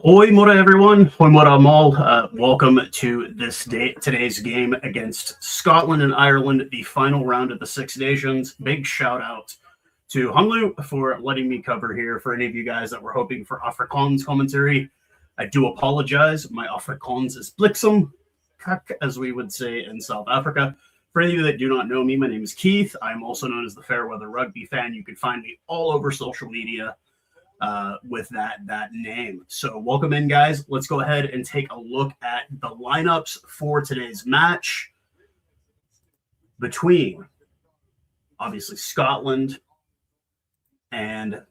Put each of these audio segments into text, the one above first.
Hoi mora everyone, hoi mora all. Welcome to today's game against Scotland and Ireland, the final round of the Six Nations. Big shout out to Hunglu for letting me cover here. For any of you guys that were hoping for Afrikaans commentary, I do apologize. My Afrikaans is bliksem, as we would say in South Africa. For any of you that do not know me, my name is Keith. I'm also known as the Fairweather Rugby Fan. You can find me all over social media with that name. So welcome in, guys. Let's go ahead and take a look at the lineups for today's match between, obviously, Scotland and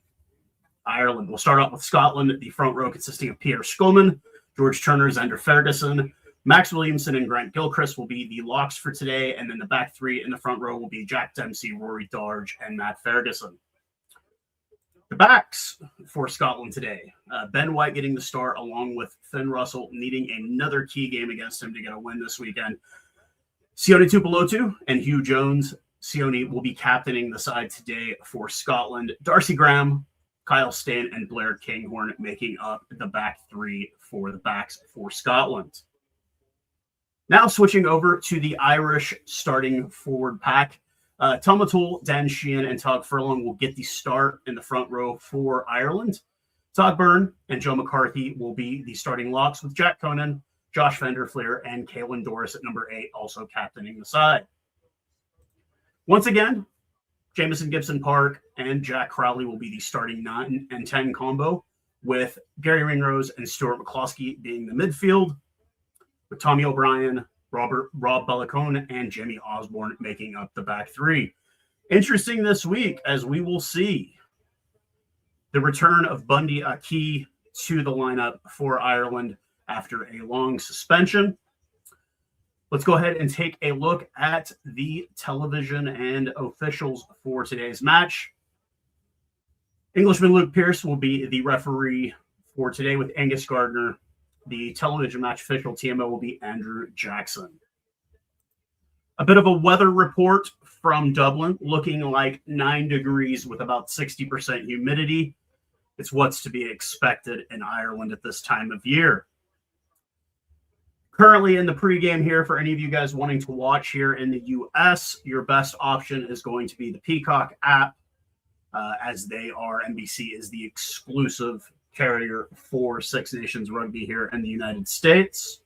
Ireland. We'll start off with Scotland. The front row consisting of Pierre Schoeman, George Turner, Zander Ferguson, Max Williamson, and Grant Gilchrist will be the locks for today. And then the back three in the front row will be Jack Dempsey, Rory Darge, and Matt Ferguson. The backs for Scotland today, Ben White getting the start along with Finn Russell needing another key game against him to get a win this weekend. Sione Tuipulotu and Hugh Jones. Sione will be captaining the side today for Scotland. Darcy Graham, Kyle Stan, and Blair Kinghorn making up the back three for the backs for Scotland. Now switching over to the Irish starting forward pack. Tom O'Toole, Dan Sheehan, and Todd Furlong will get the start in the front row for Ireland. Todd Byrne and Joe McCarthy will be the starting locks with Jack Conan, Josh Vanderfleer, and Caelan Doris at number 8 also captaining the side. Once again, Jamison Gibson Park and Jack Crowley will be the starting 9 and 10 combo, with Gary Ringrose and Stuart McCloskey being the midfield, with Tommy O'Brien, Rob Bellicone, and Jimmy Osborne making up the back three. Interesting this week, as we will see the return of Bundy Aki to the lineup for Ireland after a long suspension. Let's go ahead and take a look at the television and officials for today's match. Englishman Luke Pearce will be the referee for today, with Angus Gardner. The television match official TMO will be Andrew Jackson. A bit of a weather report from Dublin, looking like 9 degrees with about 60% humidity. It's what's to be expected in Ireland at this time of year. Currently in the pregame here, for any of you guys wanting to watch here in the US, your best option is going to be the Peacock app, as NBC is the exclusive carrier for Six Nations Rugby here in the United States.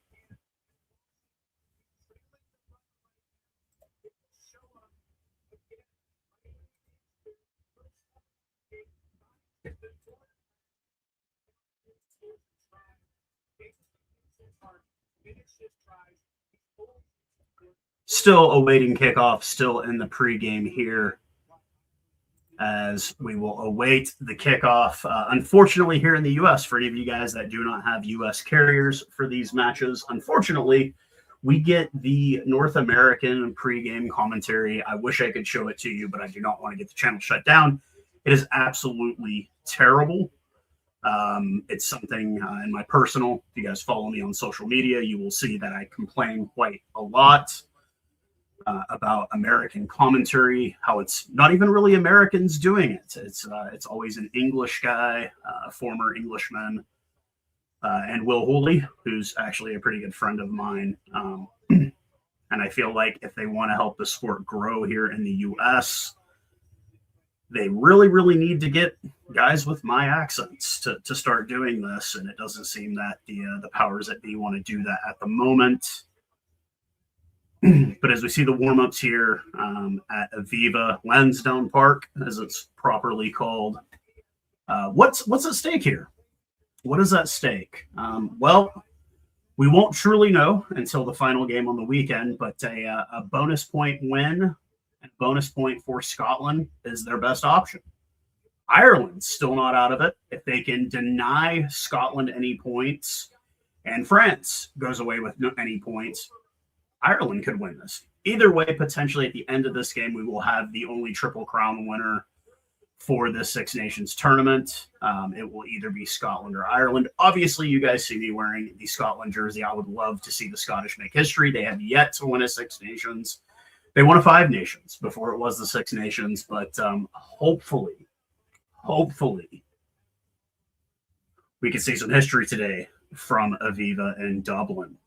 Still awaiting kickoff, still in the pregame here, as we will await the kickoff. Unfortunately, here in the U.S., for any of you guys that do not have U.S. carriers for these matches, unfortunately, we get the North American pregame commentary. I wish I could show it to you, but I do not want to get the channel shut down. It is absolutely terrible. It's something in my personal, if you guys follow me on social media, you will see that I complain quite a lot about American commentary, how it's not even really Americans doing it. It's always an English guy, a former Englishman, and Will Hooley, who's actually a pretty good friend of mine. And I feel like if they want to help the sport grow here in the U.S., they really, really need to get guys with my accents to start doing this. And it doesn't seem that the powers that be want to do that at the moment. But as we see the warm-ups here at Aviva Lansdowne Park, as it's properly called, what's at stake here? What is at stake? Well, we won't truly know until the final game on the weekend, but a bonus point win and bonus point for Scotland is their best option. Ireland's still not out of it. If they can deny Scotland any points and France goes away with any points, Ireland could win this. Either way, potentially at the end of this game, we will have the only Triple Crown winner for the Six Nations tournament. It will either be Scotland or Ireland. Obviously, you guys see me wearing the Scotland jersey. I would love to see the Scottish make history. They have yet to win a Six Nations. They won a Five Nations before it was the Six Nations, but hopefully, we can see some history today from Aviva in Dublin.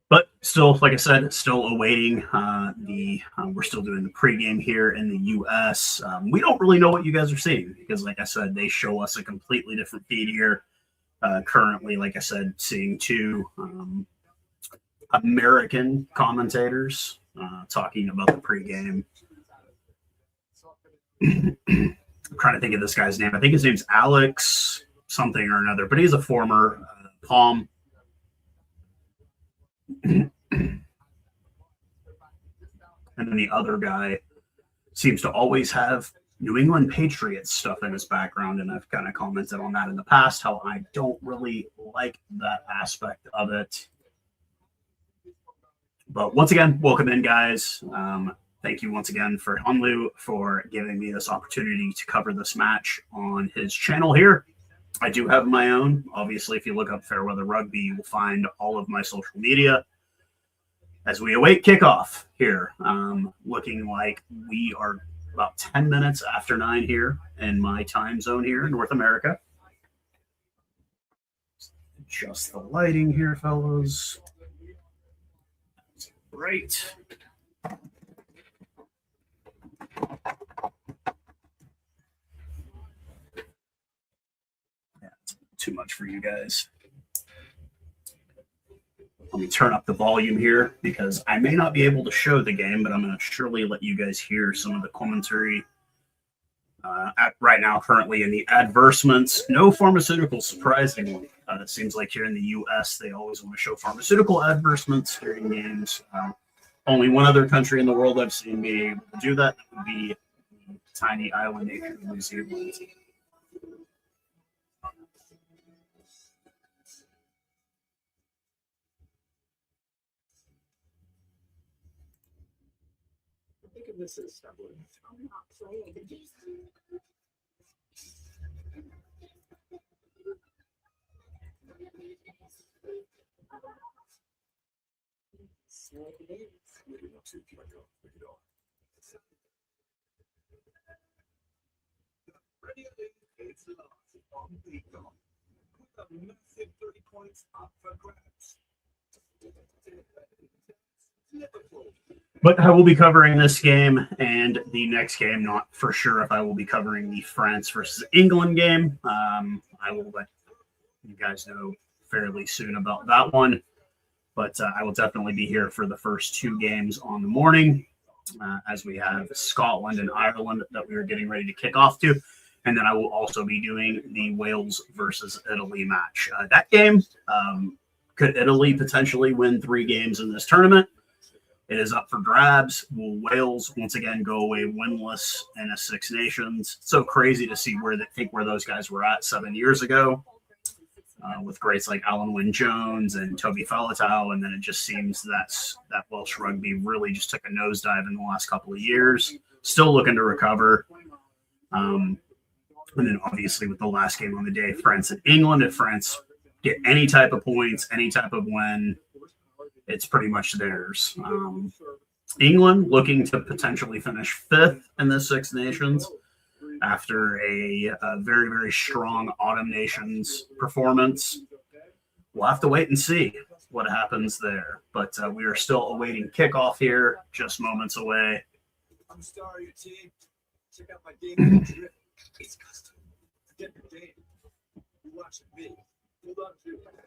But still, like I said, still awaiting we're still doing the pregame here in the U.S. We don't really know what you guys are seeing because, like I said, they show us a completely different feed here. Currently, like I said, seeing two American commentators talking about the pregame. I'm trying to think of this guy's name. I think his name's Alex something or another, but he's a former Palm. And then the other guy seems to always have New England Patriots stuff in his background, and I've kind of commented on that in the past, how I don't really like that aspect of it. But once again, welcome in, guys. Thank you once again for Hunlu for giving me this opportunity to cover this match on his channel here. I do have my own. Obviously, if you look up Fairweather Rugby, you will find all of my social media. As we await kickoff here, looking like we are about 10 minutes after 9 here in my time zone here in North America. Adjust the lighting here, fellas. Great. That's too much for you guys. Let me turn up the volume here because I may not be able to show the game, but I'm going to surely let you guys hear some of the commentary. Right now, currently in the advertisements, no pharmaceuticals, surprisingly. It seems like here in the U.S., they always want to show pharmaceutical advertisements during games. Only one other country in the world I've seen be able to do that would be the tiny island nation of New Zealand. This is stubborn. I'm not playing. Massive 30 points up for grabs. But I will be covering this game and the next game. Not for sure if I will be covering the France versus England game. I will let you guys know fairly soon about that one. But I will definitely be here for the first two games on the morning as we have Scotland and Ireland that we are getting ready to kick off to. And then I will also be doing the Wales versus Italy match. That game, could Italy potentially win 3 games in this tournament? It is up for grabs. Will Wales once again go away winless in a Six Nations? It's so crazy to see where those guys were at 7 years ago, with greats like Alan Wynne-Jones and Toby Faletau, and then it just seems that Welsh rugby really just took a nosedive in the last couple of years. Still looking to recover. And then obviously with the last game on the day, France and England. If France get any type of points, any type of win, it's pretty much theirs. England looking to potentially finish 5th in the Six Nations after a very, very strong Autumn Nations performance. We'll have to wait and see what happens there. But we are still awaiting kickoff here, just moments away. I'm the star of your team. Check out my game. It's custom. Forget the game. You watching me. Hold on to it.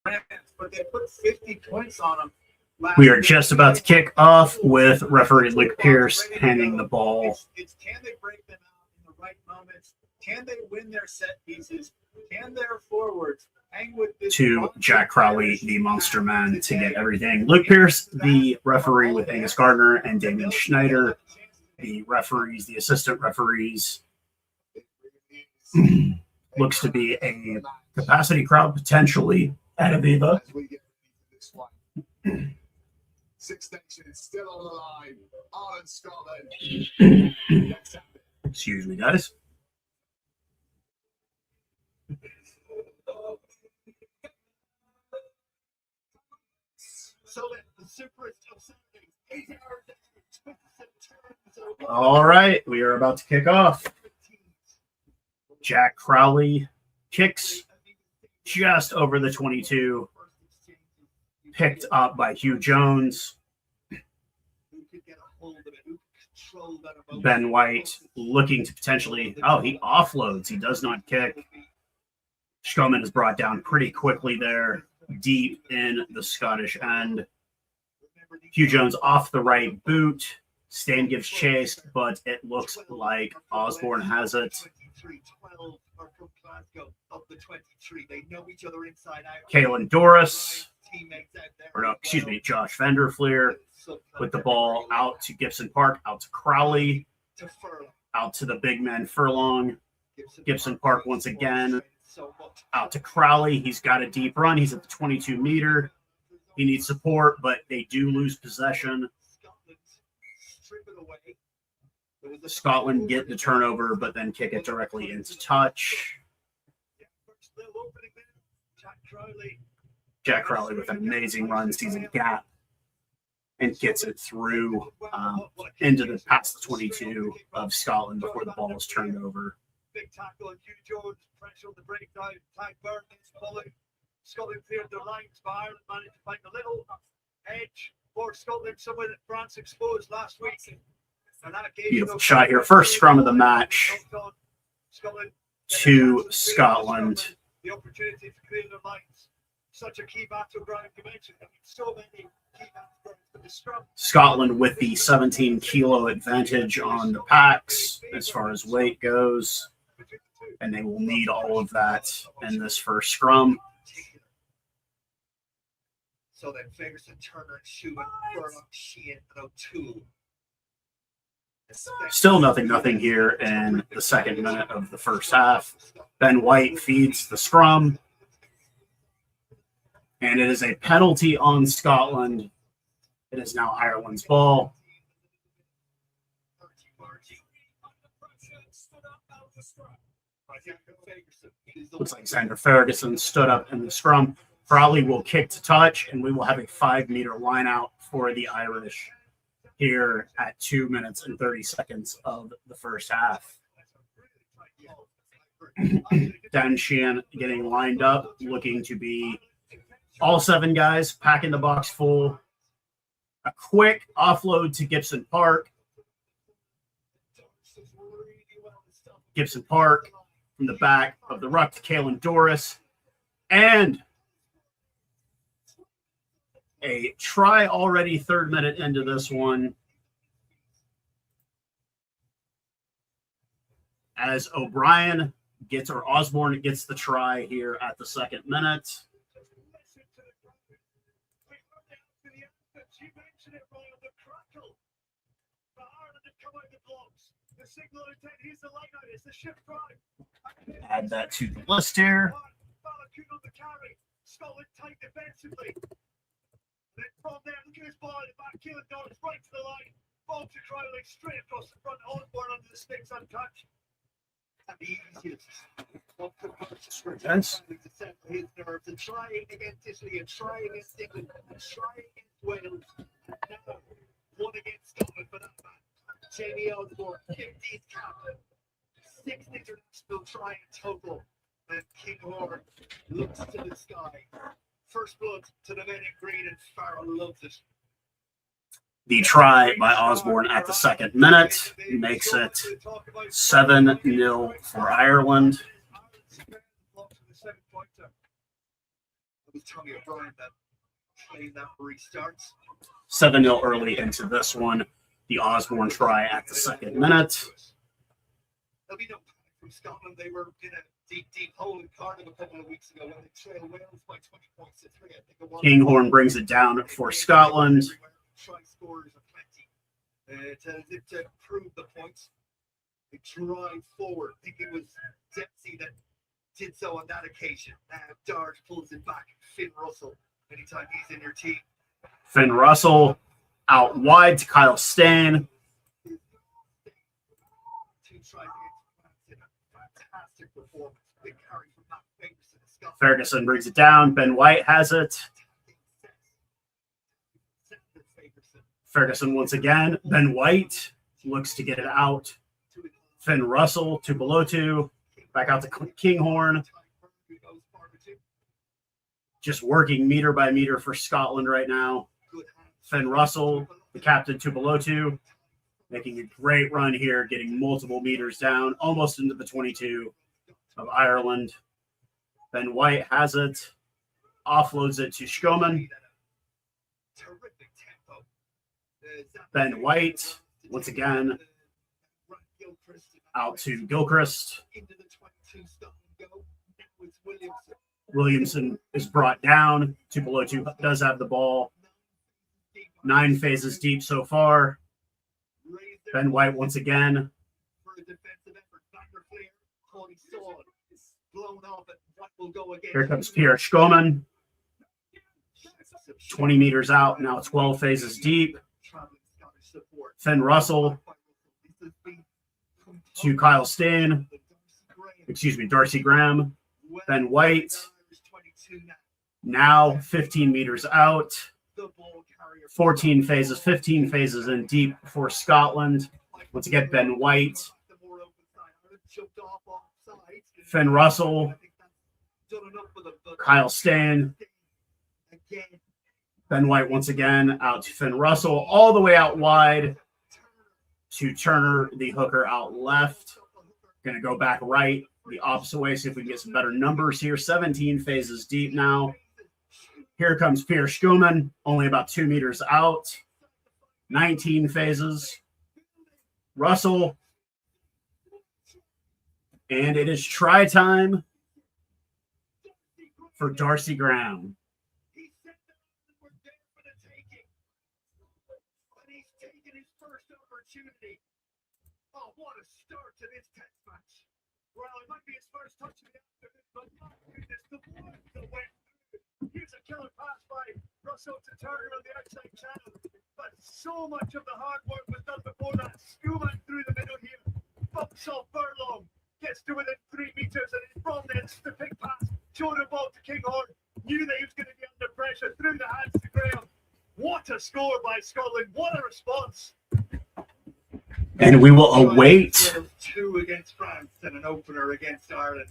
but they put 50 points on them. We are just about to kick off with referee Luke Pierce handing the ball. It's can they break them out in the right moments? Can they win their set pieces? Can their forwards hang with this to Jack Crowley, the Monster Man, to get everything. Luke Pierce, the referee with Angus Gardner and Damien Schneider, the referees, the assistant referees. Looks to be a capacity crowd potentially at Aviva. Six Nations still on the line. Ireland, Scotland. Excuse me, guys. All right, we are about to kick off. Jack Crowley kicks just over the 22, picked up by Hugh Jones. Ben White looking to potentially, he offloads. He does not kick. Strowman is brought down pretty quickly there, deep in the Scottish end. Hugh Jones off the right boot. Stan gives chase, but it looks like Osborne has it. Kalen Doris, Josh Vanderfleer with the ball out to Gibson Park, out to Crowley, out to the big man Furlong. Gibson Park once again, out to Crowley. He's got a deep run. He's at the 22-meter. He needs support, but they do lose possession. Scotland get the turnover, but then kick it directly into touch. Jack Crowley with an amazing run, sees a gap, and gets it through past the 22 of Scotland before the ball is turned over. Big tackle on Hugh Jones, pressure on the breakdown, Tag Burns pulling. Scotland cleared their lines, but Ireland managed to find a little edge for Scotland, somewhere that France exposed last week. Beautiful shot here. First scrum of the match to Scotland. The opportunity to clear their lines. Such a key battleground dimension. So many key battlegrounds for the scrum. Scotland with the 17-kilo advantage on the packs as far as weight goes. And they will need all of that in this first scrum. So then Ferguson, Turner, Schumann, Furlong, Sheehan, and O'Toole. Still nothing here in the second minute of the first half. Ben White feeds the scrum. And it is a penalty on Scotland. It is now Ireland's ball. Looks like Xander Ferguson stood up in the scrum. Crowley will kick to touch, and we will have a 5-meter line out for the Irish here at 2 minutes and 30 seconds of the first half. Dan Sheehan getting lined up, looking to be all 7 guys, packing the box full. A quick offload to Gibson Park. Gibson Park from the back of the ruck to Kalen Doris. And a try already, 3rd minute into this one, as Osborne gets the try here at the 2nd minute. Add that to the list here. Scotland tight defensively. Then from there, look at his ball in the back. Keelan Doris right to the line. Ball to Crowley straight across the front. Osborne under the sticks untouched. And the easiest of the Yes. to settle his nerves and trying against Italy and trying against England and trying against Wales. Now, one against Scotland for that man. Jamie Osborne, 15th cap, 6 international try in total. And King Horn looks to the sky. First blood to the men in green, and Farrell loves it. The try by Osborne at the 2nd minute makes it 7-0 for Ireland. It was Tommy O'Brien that claimed that restart. 7-0 early into this one. The Osborne try at the 2nd minute. There'll be no panic from Scotland. They were in a deep hole in Cardiff a couple of weeks ago when they trailed Wales by 20 points to 3. I think it was. Kinghorn brings it down for Scotland. Try scorers are plenty. To prove the points, they drive forward. I think it was Dempsey that did so on that occasion. Now Darge pulls it back. Finn Russell, anytime he's in your team. Finn Russell out wide to Kyle Stan. 2 tries against France in a fantastic performance. Big carry from Matt Ferguson. Ferguson brings it down. Ben White has it. Ferguson once again. Ben White looks to get it out. Finn Russell, Tupelotu. Back out to Kinghorn. Just working meter by meter for Scotland right now. Finn Russell, the captain, Tupelotu, making a great run here, getting multiple meters down, almost into the 22 of Ireland. Ben White has it, offloads it to Skoman. Ben White, once again, out to Gilchrist. Williamson is brought down. Tupelotu does have the ball. 9 phases deep so far. Ben White once again. Here comes Pierre Skoman. 20 meters out, now 12 phases deep. Finn Russell to Kyle Stan. Darcy Graham. Ben White. Now 15 meters out. 14 phases, 15 phases in deep for Scotland. Once again, Ben White. Finn Russell. Kyle Stan. Ben White once again out to Finn Russell, all the way out wide to Turner, the hooker out left. Going to go back right the opposite way, see if we can get some better numbers here. 17 phases deep now. Here comes Pierre Skoman, only about 2 meters out. 19 phases. Russell. And it is try time for Darcy Graham. Oh, what a start to this test match. Well, it might be his first touch of the afternoon, but my goodness, the blood that went through. Here's a killer pass by Russell to Turner on the outside channel. But so much of the hard work was done before that. Skoman through the middle here. Bumps off Furlong. Gets to within 3 meters and it's from there. It's the big pass. Showed the ball to Kinghorn. Knew that he was going to be under pressure. Through the hands to Graham. What a score by Scotland. What a response. And we will await 2 against France and an opener against Ireland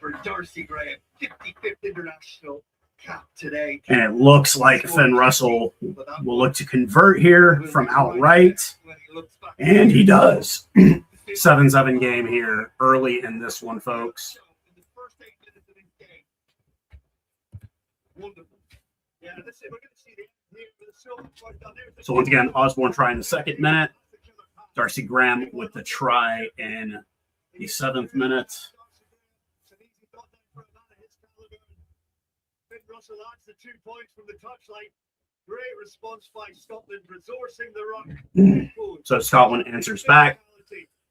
for Darcy Graham, 55th international cap today. And it looks like Finn Russell will look to convert here from outright. And he does. 7-7 game here early in this one, folks. So once again, Osborne trying the 2nd minute. Darcy Graham with the try in the 7th minute. Russell adds the 2 points from the touchline. Great response by Scotland, resourcing the ruck. So Scotland answers back.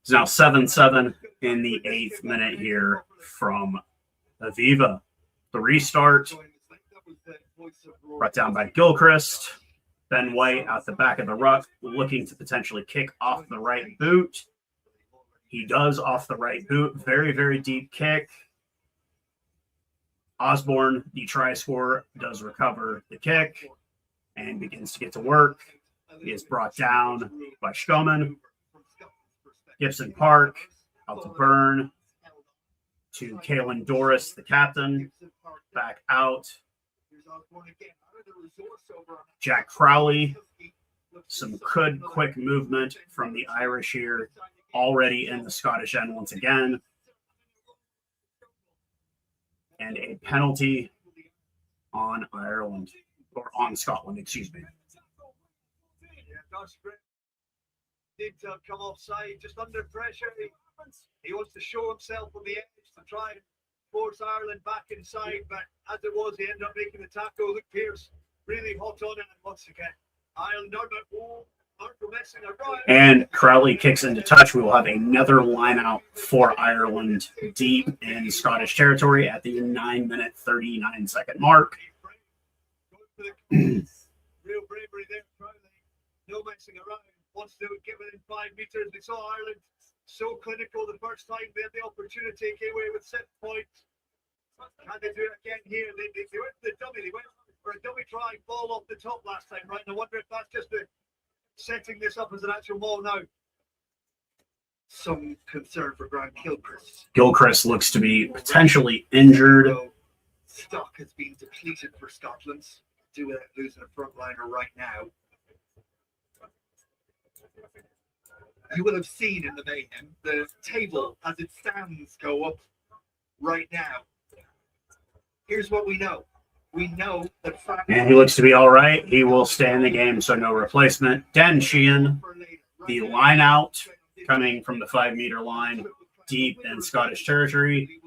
It's now 7-7 in the 8th minute here from Aviva. The restart brought down by Gilchrist. Ben White out the back of the ruck, looking to potentially kick off the right boot. He does off the right boot. Very, very deep kick. Osborne, the try scorer, does recover the kick and begins to get to work. He is brought down by Skoman. Gibson Park out to Byrne. To Caelan Doris, the captain. Back out. Jack Crowley. Some good quick movement from the Irish here. Already in the Scottish end once again. And a penalty on Ireland, or on Scotland, excuse me. Yeah, that's great. Did come offside, just under pressure. He wants to show himself on the edge to try and force Ireland back inside, but as it was, he ended up making the tackle. Luke Pearce really hot on it, and once again, Ireland aren't messing around. And Crowley kicks into touch. We will have another line out for Ireland deep in Scottish territory at the 9-minute, 39-second mark. Real bravery there, Crowley. No messing around. Wants to give it in 5 meters. We saw Ireland so clinical the first time they had the opportunity, came away with 7 points. Can they do it again here? They went for the dummy. They went for a dummy try ball off the top last time, right? And I wonder if that's just setting this up as an actual ball now. Some concern for Grant Gilchrist. Gilchrist looks to be potentially injured. So, stock has been depleted for Scotland. Do without losing a frontliner right now. You will have seen in the mayhem the table as it stands go up right now. Here's what we know. We know that And he looks to be all right. He will stay in the game, so no replacement. Dan Sheehan, the line out, coming from the 5-meter line deep in Scottish territory,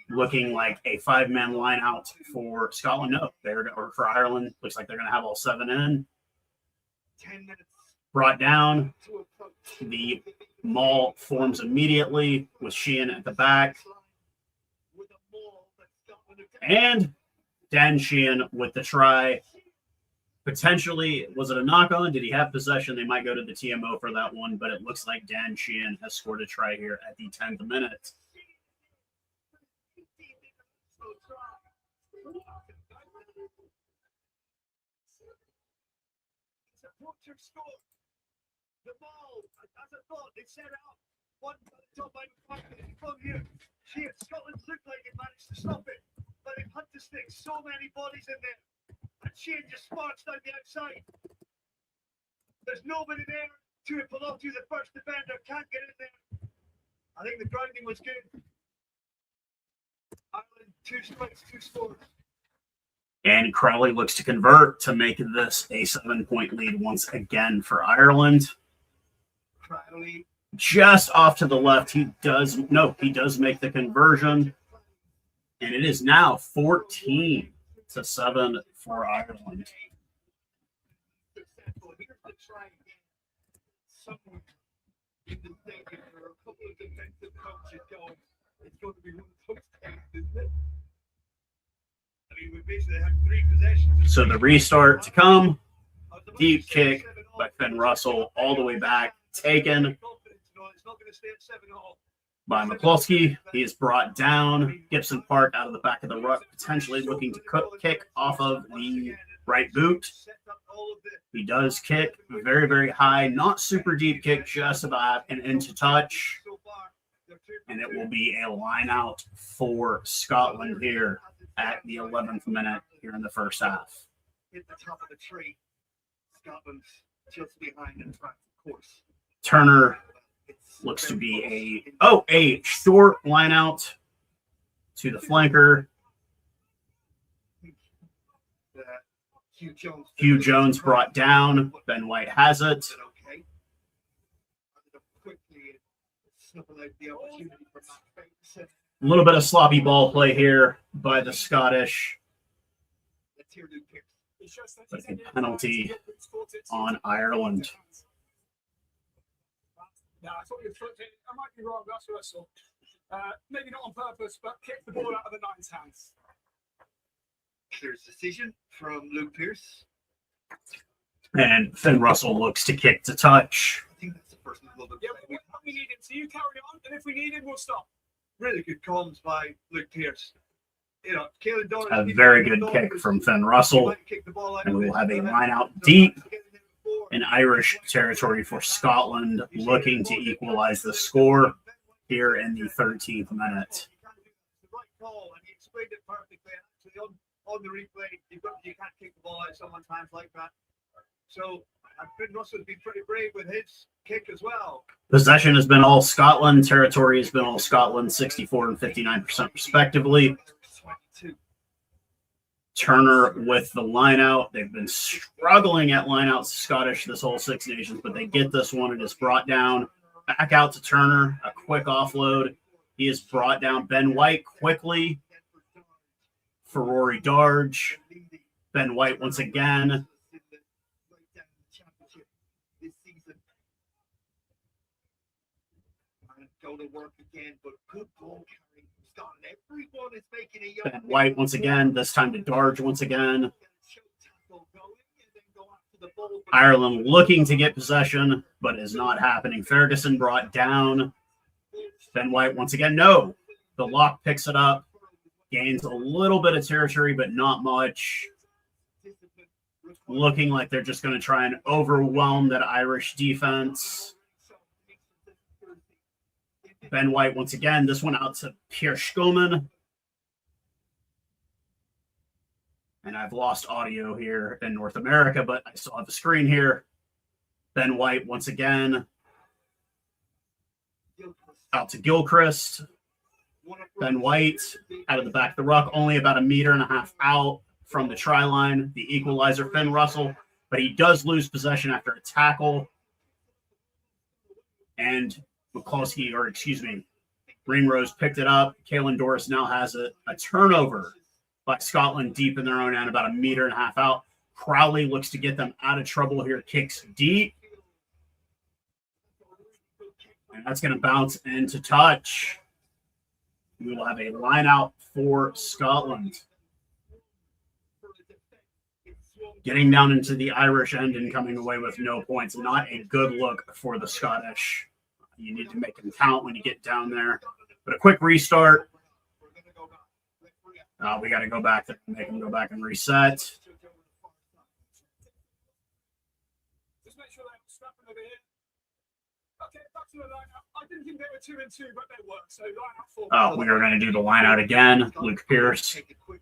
looking like a 5-man line out for Scotland. No, or for Ireland. Looks like they're going to have all 7 in. 10 minutes. Brought down. The maul forms immediately with Sheehan at the back. And Dan Sheehan with the try. Potentially, was it a knock-on? Did he have possession? They might go to the TMO for that one, but it looks like Dan Sheehan has scored a try here at the 10th minute. The ball, as I thought, they set out one top line from here. Scotland looked like it managed to stop it, but they've had to stick so many bodies in there. And Sheehan just sparks down the outside. There's nobody there to pull off to. The first defender can't get in there. I think the grounding was good. Ireland 2 strikes, 2 scores. And Crowley looks to convert to make this a 7-point lead once again for Ireland. Crowley. Just off to the left, he does make the conversion. And it is now 14-7 for Ireland. It's going to be one of those things, isn't it? I mean, we basically had 3 possessions. So the restart to come. Deep kick by Finn Russell all the way back. Taken by McCluskey. He is brought down. Gibson Park out of the back of the ruck, potentially looking to kick off of the right boot. He does kick very, very high. Not super deep kick, just about an into touch. And it will be a line out for Scotland here at the 11th minute here in the first half. Hit the top of the tree. Scotland's just behind in front, of course. Turner looks to be a short line out to the flanker. Hugh Jones brought down. Ben White has it. A little bit of sloppy ball play here by the Scottish. But a penalty on Ireland. Yeah, I thought you flipped it. I might be wrong, that's Russell. Maybe not on purpose, but kicked the ball out of the nine's hands. Clear decision from Luke Pearce. And Finn Russell looks to kick to touch. I think that's the first one. Yeah, we need him. So you carry on, and if we need him, we'll stop. Really good comms by Luke Pearce. You know, Caelan Doran. A very good kick from Finn Russell. And we will have a line out deep in Irish territory for Scotland, looking to equalize the score here in the 13th minute. The right call, and he explained it perfectly. Actually, on the replay, you can't kick the ball out sometimes like that. So, Finn Russell's been pretty brave with his kick as well. Possession has been all Scotland. Territory has been all Scotland, 64% and 59% respectively. Turner with the line out. They've been struggling at line out Scottish this whole Six Nations, but they get this one. It is brought down. Back out to Turner. A quick offload. He is brought down. Ben White quickly for Rory Darge. Ben White once again. Go to work again, but good ball carrying from Scotland. Everyone is making a Ben White once again. This time to Darge once again. Ireland looking to get possession, but is not happening. Ferguson brought down. Ben White once again. No. The lock picks it up. Gains a little bit of territory, but not much. Looking like they're just going to try and overwhelm that Irish defense. Ben White once again. This one out to Pierre Schoeman. And I've lost audio here in North America, but I still have the screen here. Ben White once again. Out to Gilchrist. Ben White out of the back of the ruck, only about 1.5 meters out from the try line. The equalizer, Finn Russell, but he does lose possession after a tackle. And Ringrose picked it up. Caelan Doris now has a turnover by Scotland deep in their own end, about 1.5 meters out. Crowley looks to get them out of trouble here, kicks deep. And that's going to bounce into touch. We will have a line out for Scotland. Getting down into the Irish end and coming away with no points. Not a good look for the Scottish. You need to make them count when you get down there. But a quick restart. We got to go back to make them go back and reset. Just make sure they're snapping over here. Okay, back to the lineup. I didn't think they were 2 and 2, but they were. So lineup 4. We are going to do the line out again. Luke Pierce. We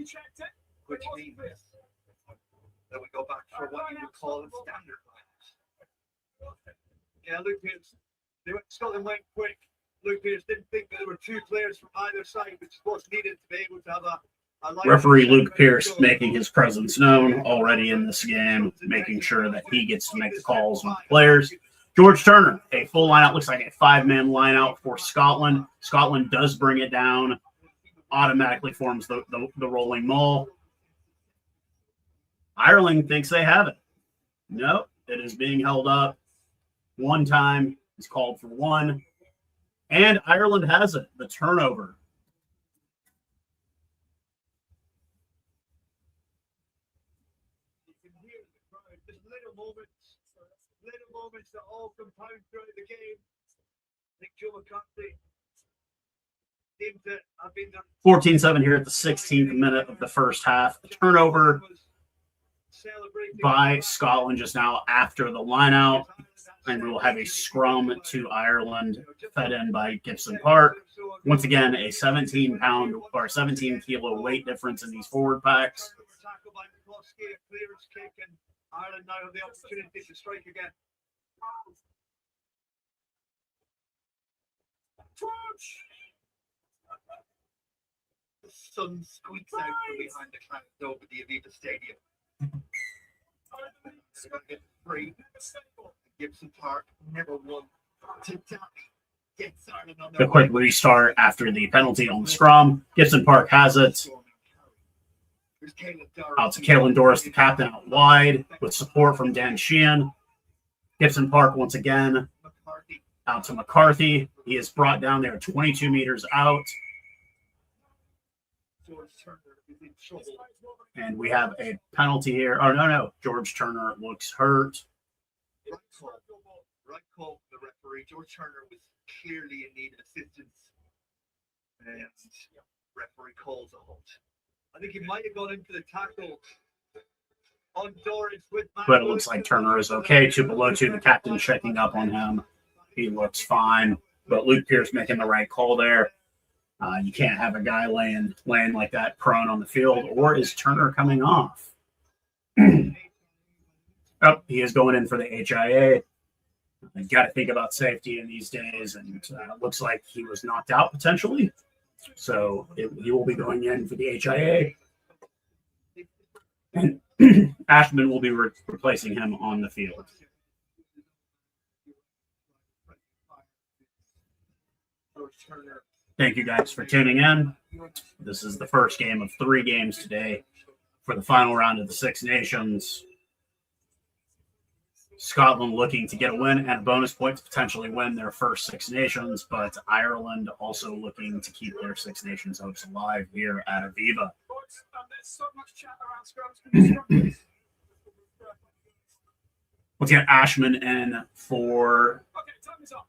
checked it. Which means that we go back for what you would call a standard line. Yeah, Luke Pierce. Scotland went quick. Luke Pierce didn't think that there were 2 players from either side, which is what's needed to be able to have a Referee Luke Pierce making his presence known already in this game, making sure that he gets to make the calls on the players. George Turner, a full lineout, looks like a 5-man lineout for Scotland. Scotland does bring it down, automatically forms the rolling maul. Ireland thinks they have it. Nope, it is being held up. One time, he's called for 1. And Ireland has it, the turnover. Little moments that all compound throughout the game. I think Joe McCarthy seemed to have been 14-7 here at the 16th minute of the first half. A turnover by Scotland just now after the lineout. And we will have a scrum to Ireland fed in by Gibson Park. Once again, a 17-pound or 17-kilo weight difference in these forward packs. Ireland now have the opportunity to strike again. The sun squeaks out from behind the clouds over the Aviva Stadium. Free. Gibson Park never won. The quick restart after the penalty on the scrum. Gibson Park has it. Out to Caelan Doris, the captain, out wide with support from Dan Sheehan. Gibson Park once again out to McCarthy. He is brought down there 22 meters out. And we have a penalty here. Oh, no. George Turner looks hurt. Right call from the referee. George Turner was clearly in need of assistance. And referee calls a halt. I think he might have gone into the tackle on Doris with Matt, but it looks like Turner is okay. 2 below 2. The captain checking up on him. He looks fine. But Luke Pierce making the right call there. You can't have a guy laying like that prone on the field. Or is Turner coming off? He is going in for the HIA. You've got to think about safety in these days. And it looks like he was knocked out potentially. So he will be going in for the HIA. And Ashman will be replacing him on the field. Thank you guys for tuning in. This is the first game of 3 games today for the final round of the Six Nations. Scotland looking to get a win and a bonus point to potentially win their first Six Nations, but Ireland also looking to keep their Six Nations hopes alive here at Aviva. There's so much chat around scrums. Let's get Ashman in for Okay, time is up.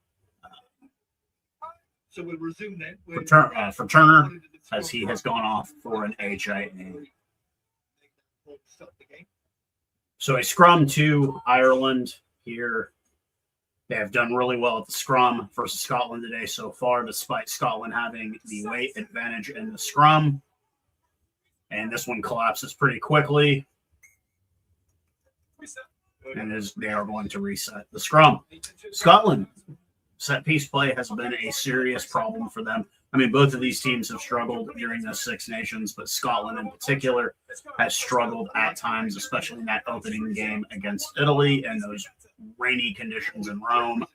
So we'll resume then. for Turner, as he has gone off for an HIA. Stop the game. So a scrum to Ireland here. They have done really well at the scrum versus Scotland today so far, despite Scotland having the weight advantage in the scrum. And this one collapses pretty quickly. And they are going to reset the scrum. Scotland, set piece play has been a serious problem for them. I mean, both of these teams have struggled during the Six Nations, but Scotland in particular has struggled at times, especially in that opening game against Italy and those rainy conditions in Rome.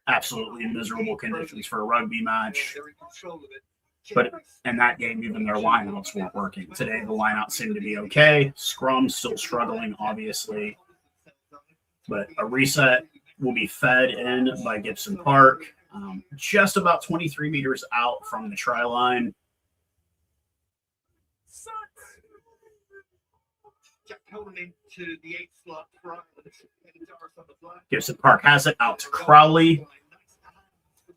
Absolutely miserable conditions for a rugby match. But in that game, even their lineouts weren't working. Today, the lineouts seem to be okay. Scrum still struggling, obviously. But a reset will be fed in by Gibson Park, just about 23 meters out from the try line. Into the 8th slot for Gibson Park has it out to Crowley.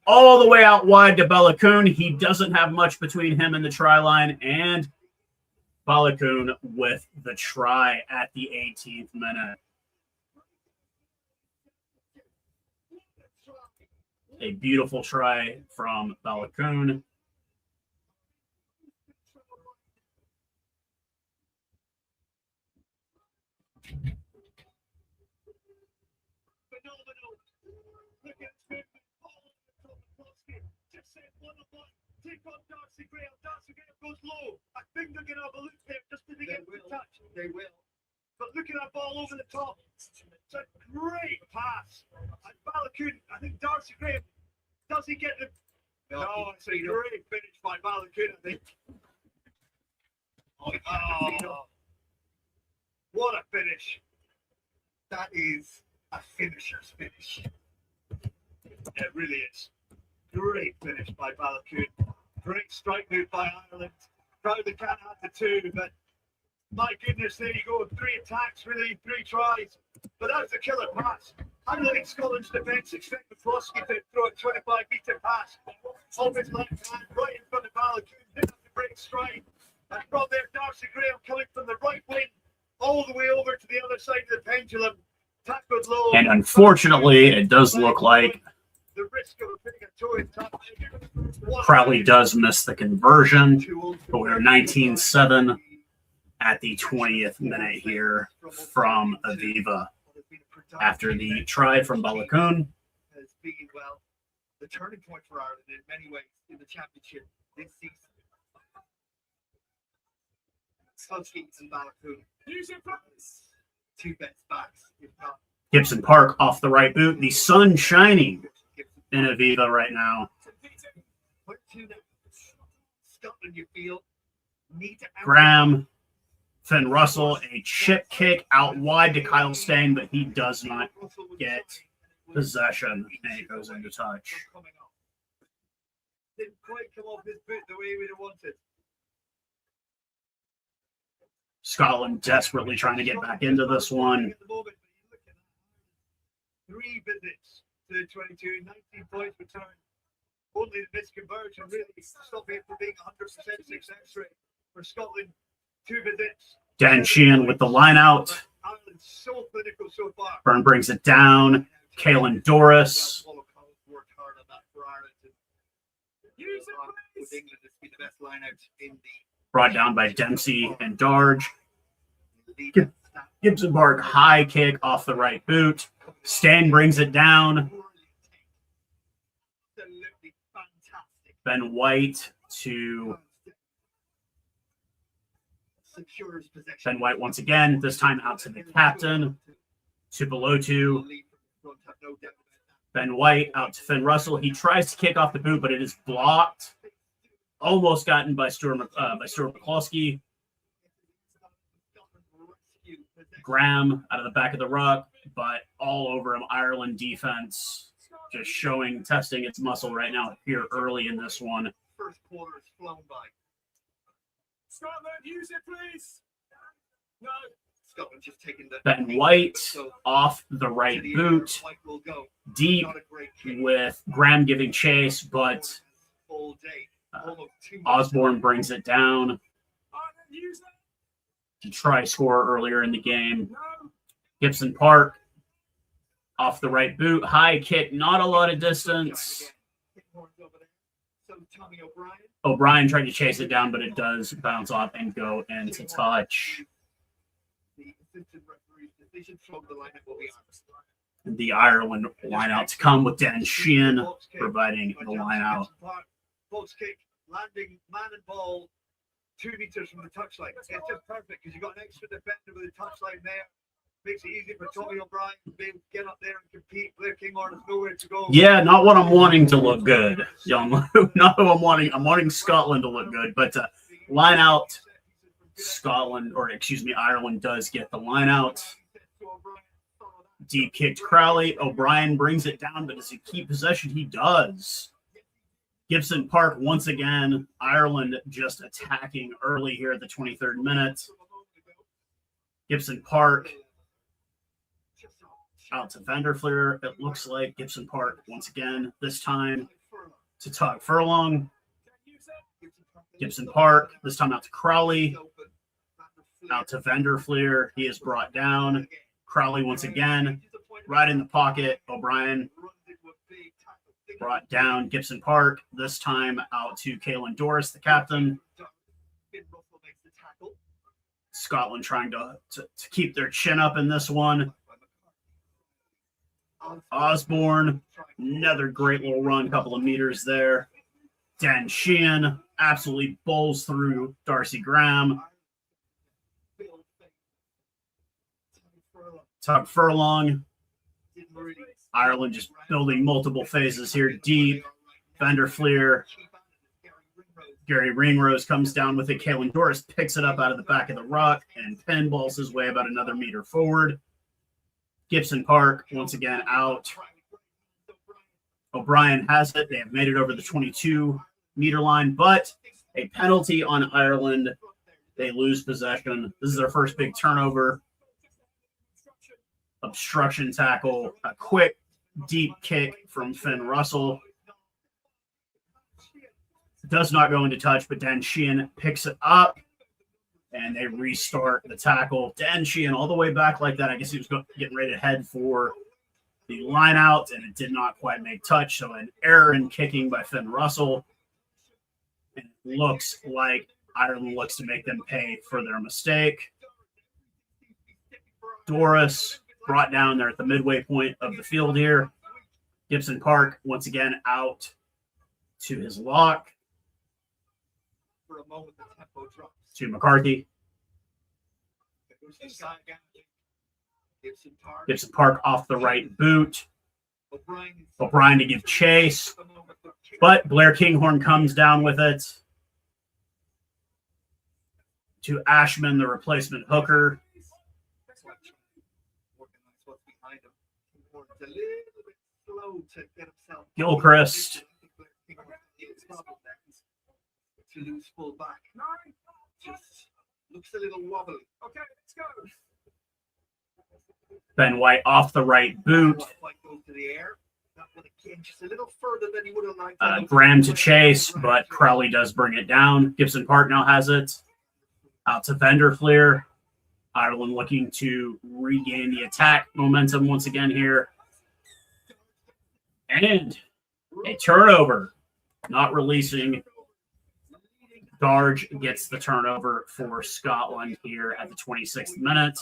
All the way out wide to Balakoon. He doesn't have much between him and the try line. And Balakoon with the try at the 18th minute. A beautiful try from Balakoon. Take on Darcy Graham. Darcy Graham goes low. I think they're going to have a look there just to get the touch. They will. But look at that ball over the top. It's a great pass. And Balakoon, I think Darcy Graham, does he get the... No, it's a great finish by Balakoon, I think. Oh, what a finish. That is a finisher's finish. It really is. Great finish by Balakoon. Great strike move by Ireland. Crowley can't have the 2, but my goodness, there you go. 3 attacks, really, 3 tries. But that was a killer pass. I don't think Scotland's defence expected McCloskey to throw a 25-metre pass off his left hand right in front of Balakoon. Didn't have to break stride. And from there, Darcy Graham coming from the right wing all the way over to the other side of the pendulum. Tackled low. And unfortunately, it does look like the risk of putting a toe in top. Crowley does miss the conversion, but we're 19-7 at the 20th minute here from Aviva after the try from Balakoon. Has been, well, the turning point for Ireland in many ways in the championship this season. Skulski and Balakoon. Two best backs, if not. Gibson Park off the right boot. The sun shining in Aviva right now. Scotland, you feel, need to Graham, Finn Russell, a chip kick out wide to Kyle Stang, but he does not get possession, and it goes into touch. Didn't quite come off his boot the way we'd have wanted. Scotland desperately trying to get back into this one. 3 visits to 22, 19 points returned. Only the misconversion really stopped him from being 100% success rate for Scotland. 2 visits. Dan Sheehan with the line out. Ireland's so clinical so far. Byrne brings it down. Caelan Doris. Worked hard on that for Ireland. With England, it's been the best line out in the Brought down by Dempsey and Darge. Gibson Park high kick off the right boot. Stan brings it down. Ben White to secures possession. Ben White once again, this time out to the captain. Tupelotu. Ben White out to Finn Russell. He tries to kick off the boot, but it is blocked. Almost gotten by Stuart McCloskey. Graham out of the back of the ruck, but all over him. Ireland defense just testing its muscle right now here early in this one. First quarter is flown by. Scotland, use it, please. No. Scotland just taking the Ben White off the right boot, White will go. deep Not a great kick. with Graham giving chase, but All day. Almost too much. Osborne brings it down Ireland, use it. to try score earlier in the game. No. Gibson Park off the right boot, high kick, not a lot of distance. So Tommy O'Brien. O'Brien tried to chase it down, but it does bounce off and go into touch. The assistant referee's decision from the lineup will be The Ireland line out to come with Dan Sheehan providing the line out. Post kick, landing man and ball 2 meters from the touchline. It's just perfect because you've got an extra defender with a touchline there. Makes it easy for Tommy O'Brien to be able to get up there and compete. Blair Kinghorn has nowhere to go. Yeah, not what I'm wanting to look good, young Lou. Not what I'm wanting. I'm wanting Scotland to look good, but line out, Ireland does get the line out. Deep kick to Crowley. O'Brien brings it down, but does he keep possession? He does. Gibson Park once again. Ireland just attacking early here at the 23rd minute. Gibson Park out to Vanderfleer. It looks like Gibson Park once again, this time to Todd Furlong. Gibson Park, this time out to Crowley. Out to Vanderfleer. He is brought down. Crowley once again, right in the pocket. O'Brien brought down. Gibson Park, this time out to Caelan Doris, the captain. Scotland trying to keep their chin up in this one. Osborne, another great little run, couple of meters there. Dan Sheehan absolutely bowls through Darcy Graham. Tug Furlong. Ireland just building multiple phases here deep. Vanderfleer. Gary Ringrose comes down with it. Caelan Doris picks it up out of the back of the ruck and pinballs his way about another meter forward. Gibson Park once again out. O'Brien has it. They have made it over the 22-meter line, but a penalty on Ireland. They lose possession. This is their first big turnover. Obstruction tackle, a quick, deep kick from Finn Russell. Does not go into touch, but Dan Sheehan picks it up, and they restart the tackle. Dan Sheehan all the way back like that. I guess he was getting ready to head for the line out, and it did not quite make touch. So an error in kicking by Finn Russell. And it looks like Ireland looks to make them pay for their mistake. Doris brought down there at the midway point of the field here. Gibson Park once again out to his lock. For a moment, the tempo drops. To McCarthy. Gibson Park off the right boot. O'Brien to give chase. But Blair Kinghorn comes down with it. To Ashman, the replacement hooker. Gilchrist. To lose full back. Just looks a little wobbly. Okay, let's go. Ben White off the right boot. White goes to the air. That one again, just a little further than he would have liked. Graham to chase, but Crowley does bring it down. Gibson Park now has it. Out to Vanderfleer. Ireland looking to regain the attack momentum once again here. And a turnover. Not releasing. Darge gets the turnover for Scotland here at the 26th minute.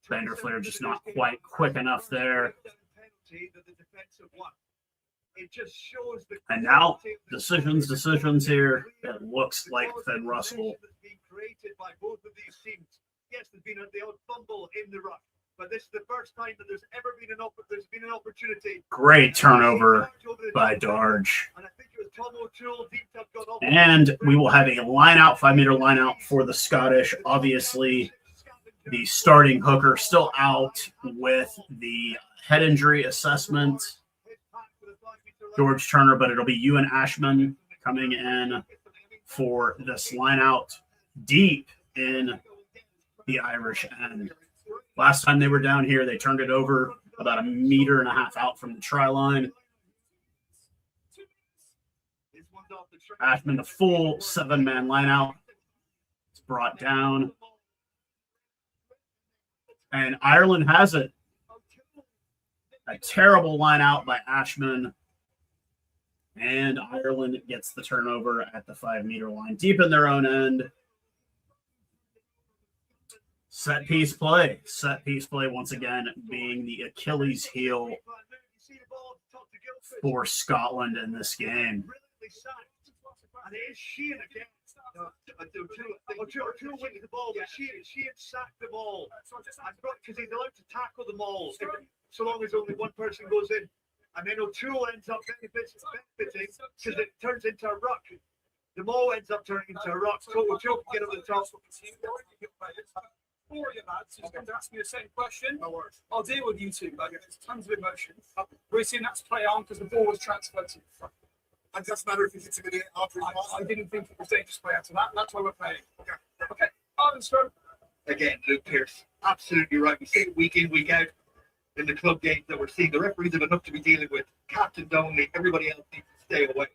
Vanderfleer just not quite quick enough there. And now, decisions here. It looks like Finn Russell created by both of these teams. Yes, there's been the odd fumble in the ruck, but this is the first time that there's ever been an opportunity. Great turnover by Darge. And I think it was Tom O'Toole deep up got off. And we will have a line out, 5-meter line out for the Scottish. Obviously, the starting hooker still out with the head injury assessment, George Turner, but it'll be Ewan Ashman coming in for this line out deep in the Irish end. Last time they were down here, they turned it over about 1.5 meters out from the try line. Ashman, the full 7-man line out. It's brought down. And Ireland has it. A terrible line out by Ashman. And Ireland gets the turnover at the 5-meter line, deep in their own end. Set piece play. Set piece play once again being the Achilles heel for Scotland in this game. And it is Sheehan again. O'Toole winning the ball, but Sheehan sacked the ball. Because he's allowed to tackle the ball so long as only one person goes in. And then O'Toole ends up benefiting because it turns into a ruck. The ball ends up turning into a ruck. So O'Toole can get over the top. Four of you lads who's going to ask me the same question. I'll deal with you two. Like, there's tons of emotion. We're seeing that play on because the ball was transferred to the front. And it doesn't matter if it's intimidating after I didn't think it was dangerous play after that. That's why we're playing. Okay. Armstrong. Again, Luke Pearce, absolutely right. We see it week in, week out in the club games that we're seeing. The referees have enough to be dealing with. Captains only. Everybody else needs to stay away.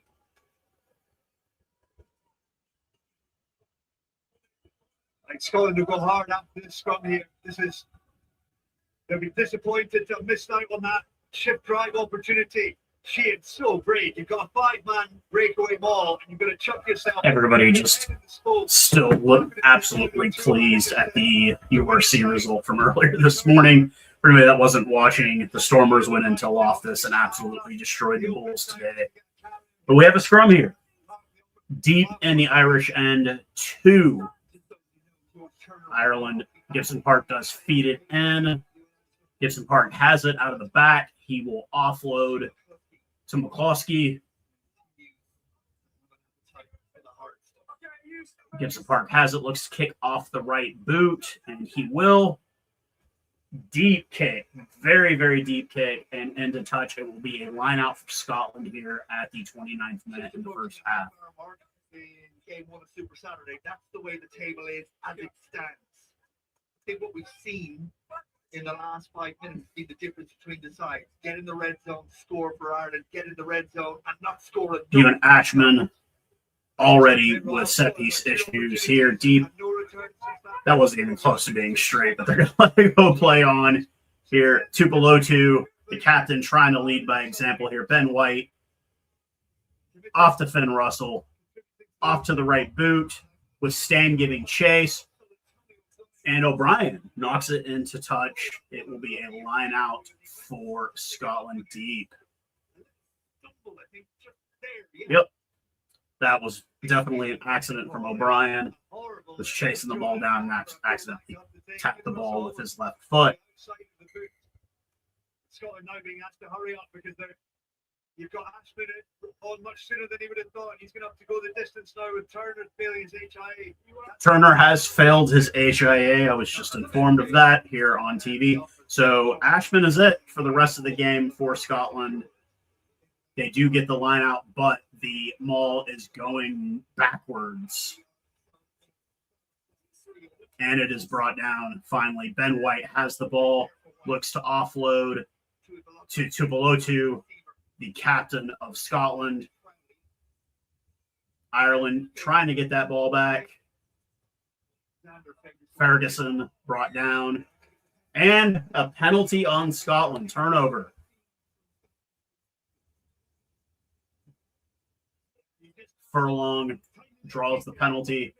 Like Scotland will go hard after this scrum here. They'll be disappointed to have missed out on that shift drive opportunity. Sheehan, so brave. You've got a 5-man breakaway ball, and you're going to chuck yourself. Everybody just still looked absolutely pleased at the URC result from earlier this morning. For anybody that wasn't watching, the Stormers went into Loftus and absolutely destroyed the Bulls today. But we have a scrum here. Deep in the Irish end, 2. Ireland. Gibson Park does feed it in. Gibson Park has it out of the back. He will offload to McCloskey. Gibson Park has it, looks to kick off the right boot, and he will. Deep kick, very, very deep kick, and into touch. It will be a line out for Scotland here at the 29th minute in the first half. In game 1 of Super Saturday, that's the way the table is as it stands. I think what we've seen in the last 5 minutes is the difference between the sides. Get in the red zone, score for Ireland. Get in the red zone and not score. Ewan Ashman already with set piece issues here deep. That wasn't even close to being straight, but they're going to let it go play on here. Tupelotu, the captain, trying to lead by example here. Ben White off to Finn Russell, off to the right boot with Stan giving chase. And O'Brien knocks it into touch. It will be a line out for Scotland deep. Yep. That was definitely an accident from O'Brien. Was chasing the ball down and accidentally tapped the ball with his left foot. Scotland now being asked to hurry up because you've got Ashman on much sooner than he would have thought. He's going to have to go the distance now with Turner failing his HIA. Turner has failed his HIA. I was just informed of that here on TV. So Ashman is it for the rest of the game for Scotland. They do get the line out, but the maul is going backwards. And it is brought down finally. Ben White has the ball, looks to offload to Tupelotu, the captain of Scotland. Ireland trying to get that ball back. Ferguson brought down. And a penalty on Scotland. Turnover. Furlong draws the penalty.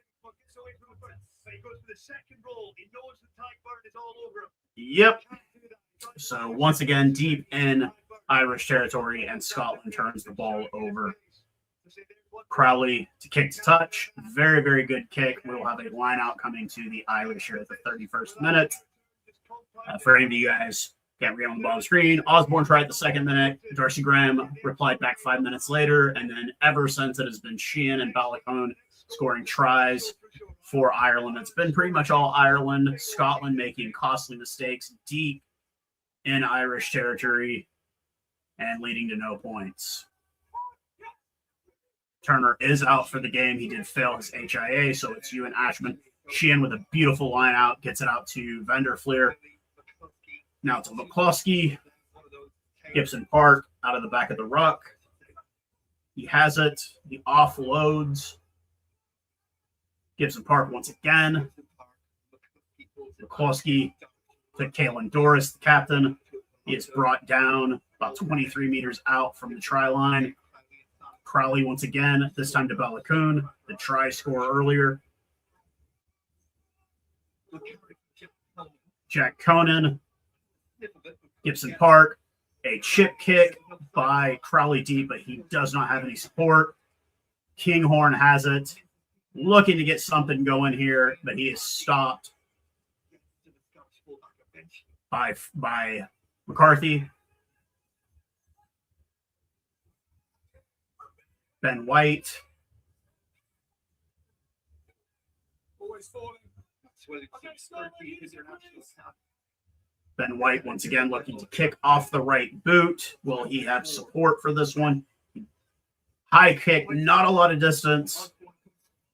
Yep. So once again, deep in Irish territory, and Scotland turns the ball over. Crowley to kick to touch. Very, very good kick. We'll have a line out coming to the Irish here at the 31st minute. For any of you guys can't read on the bottom screen, Osborne tried the 2nd minute. Darcy Graham replied back 5 minutes later. And then ever since, it has been Sheehan and Balacone scoring tries for Ireland. It's been pretty much all Ireland. Scotland making costly mistakes deep in Irish territory and leading to no points. Turner is out for the game. He did fail his HIA, so it's Ewan Ashman. Sheehan with a beautiful line out, gets it out to Vanderfleer. Now to McCloskey. Gibson Park out of the back of the ruck. He has it. He offloads. Gibson Park once again. McCloskey to Kalen Doris, the captain. He is brought down about 23 meters out from the try line. Crowley once again, this time to Balacone, the try score earlier. Jack Conan, Gibson Park, a chip kick by Crowley deep, but he does not have any support. Kinghorn has it, looking to get something going here, but he is stopped by McCarthy. Ben White. Always falling. Ben White once again looking to kick off the right boot. Will he have support for this one? High kick, not a lot of distance.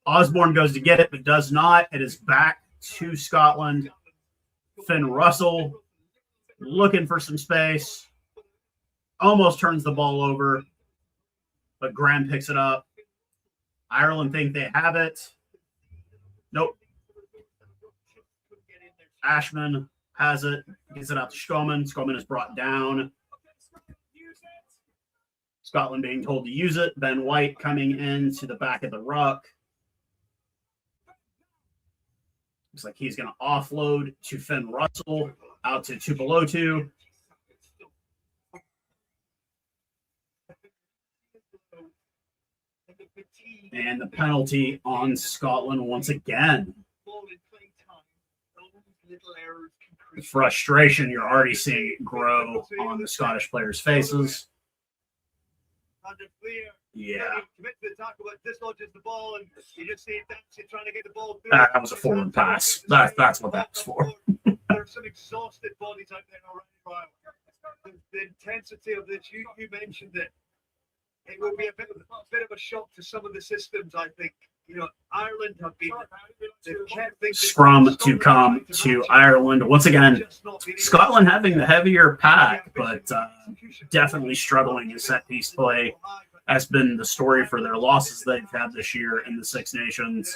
Osborne goes to get it, but does not. It is back to Scotland. Finn Russell looking for some space. Almost turns the ball over, but Graham picks it up. Ireland think they have it. Nope. Ashman has it. Gets it out to Skoman. Skoman is brought down. Scotland being told to use it. Ben White coming into the back of the ruck. Looks like he's going to offload to Finn Russell. Out to Tupelotu. And the penalty on Scotland once again. The frustration you're already seeing grow on the Scottish players' faces. Yeah. That was a forward pass. That's what that was for. There are some exhausted bodies out there already. The intensity of this, you mentioned it. It will be a bit of a shock to some of the systems, I think. You know, Ireland have been scrum to come to Ireland. Once again, Scotland having the heavier pack, but definitely struggling in set piece play. Has been the story for their losses they've had this year in the Six Nations.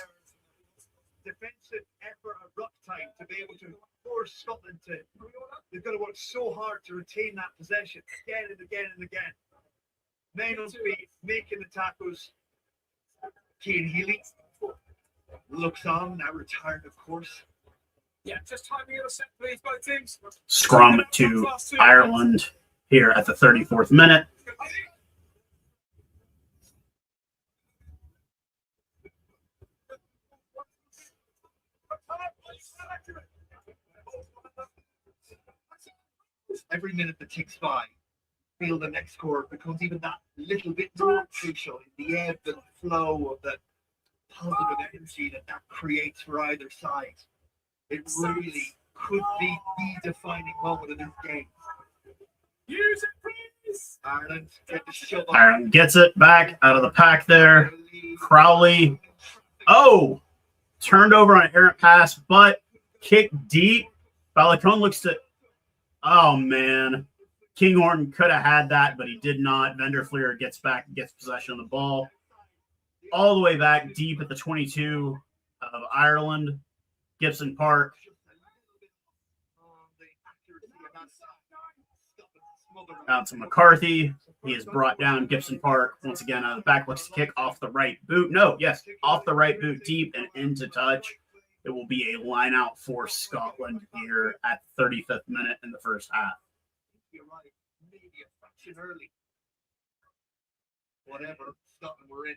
Defensive effort at ruck time to be able to force Scotland to. They've got to work so hard to retain that possession again and again and again. Men on feet, making the tackles. Cian Healy looks on, now retired, of course. Yeah, just timing of the set, please, both teams. Scrum to Ireland here at the 34th minute. Every minute that ticks by, feel the next score becomes even that little bit more crucial in the ebb and flow of the positive energy that creates for either side. It really could be the defining moment of this game. Use it, please. Ireland get the shove Ireland gets it back out of the pack there. Crowley. Oh, turned over on an errant pass, but kicked deep. Balacone looks to. Oh, man. Kinghorn could have had that, but he did not. Vanderfleer gets back and gets possession of the ball. All the way back deep at the 22 of Ireland. Gibson Park. Out to McCarthy. He is brought down. Gibson Park once again out of the back. Looks to kick off the right boot. No, yes, off the right boot deep and into touch. It will be a line out for Scotland here at 35th minute in the first half. You're right, maybe a fraction early. Whatever, Scotland were in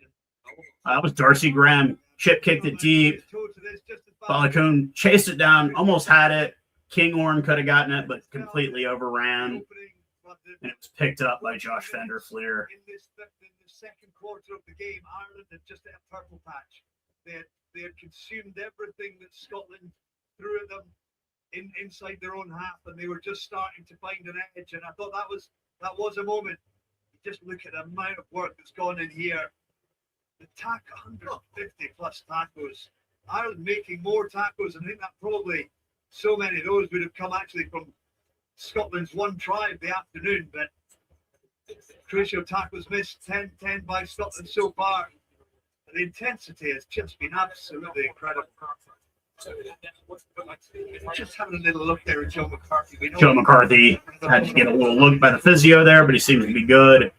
That was Darcy Graham. Chip kicked it deep. Balakoon chased it down, almost had it. Kinghorn could have gotten it, but completely overran. And it was picked up by Josh Vanderfleer. In the second quarter of the game, Ireland had just hit a purple patch. They had consumed everything that Scotland threw at them inside their own half, and they were just starting to find an edge. And I thought that was a moment. Just look at the amount of work that's gone in here. The 150 plus tacos. Ireland making more tacos, and I think that probably so many of those would have come actually from Scotland's one try of the afternoon, but crucial tackles missed, 10-10 by Scotland so far. And the intensity has just been absolutely incredible. Just having a little look there at Joe McCarthy. Joe McCarthy had to get a little look by the physio there, but he seems to be good.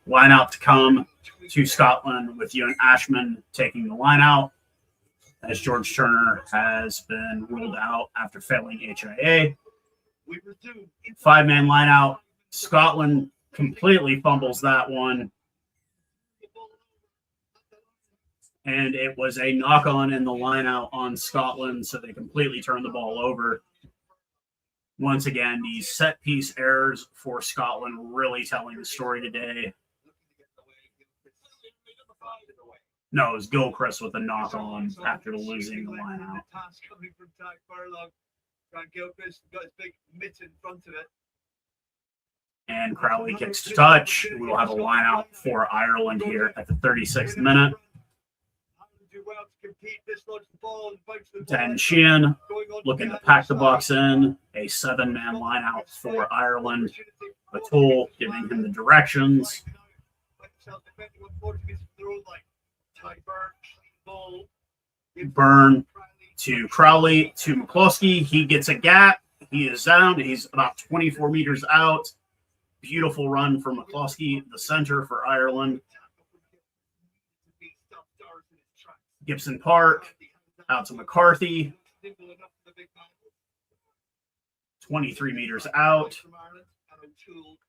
Line out to come to Scotland with Ewan Ashman taking the line out, as George Turner has been ruled out after failing HIA. 5-man line out. Scotland completely fumbles that one. And it was a knock-on in the line-out on Scotland, so they completely turned the ball over. Once again, these set-piece errors for Scotland really telling the story today. No, it was Gilchrist with a knock-on after losing the line-out. Gilchrist got his big mitt in front of it. And Crowley kicks to touch. We will have a line-out for Ireland here at the 36th minute. Dan Sheehan looking to pack the Bucks in. A 7-man line-out for Ireland. O'Toole giving him the directions. Byrne to Crowley to McCloskey. He gets a gap. He is down. He's about 24 meters out. Beautiful run for McCloskey, the center for Ireland. Gibson Park out to McCarthy. 23 meters out.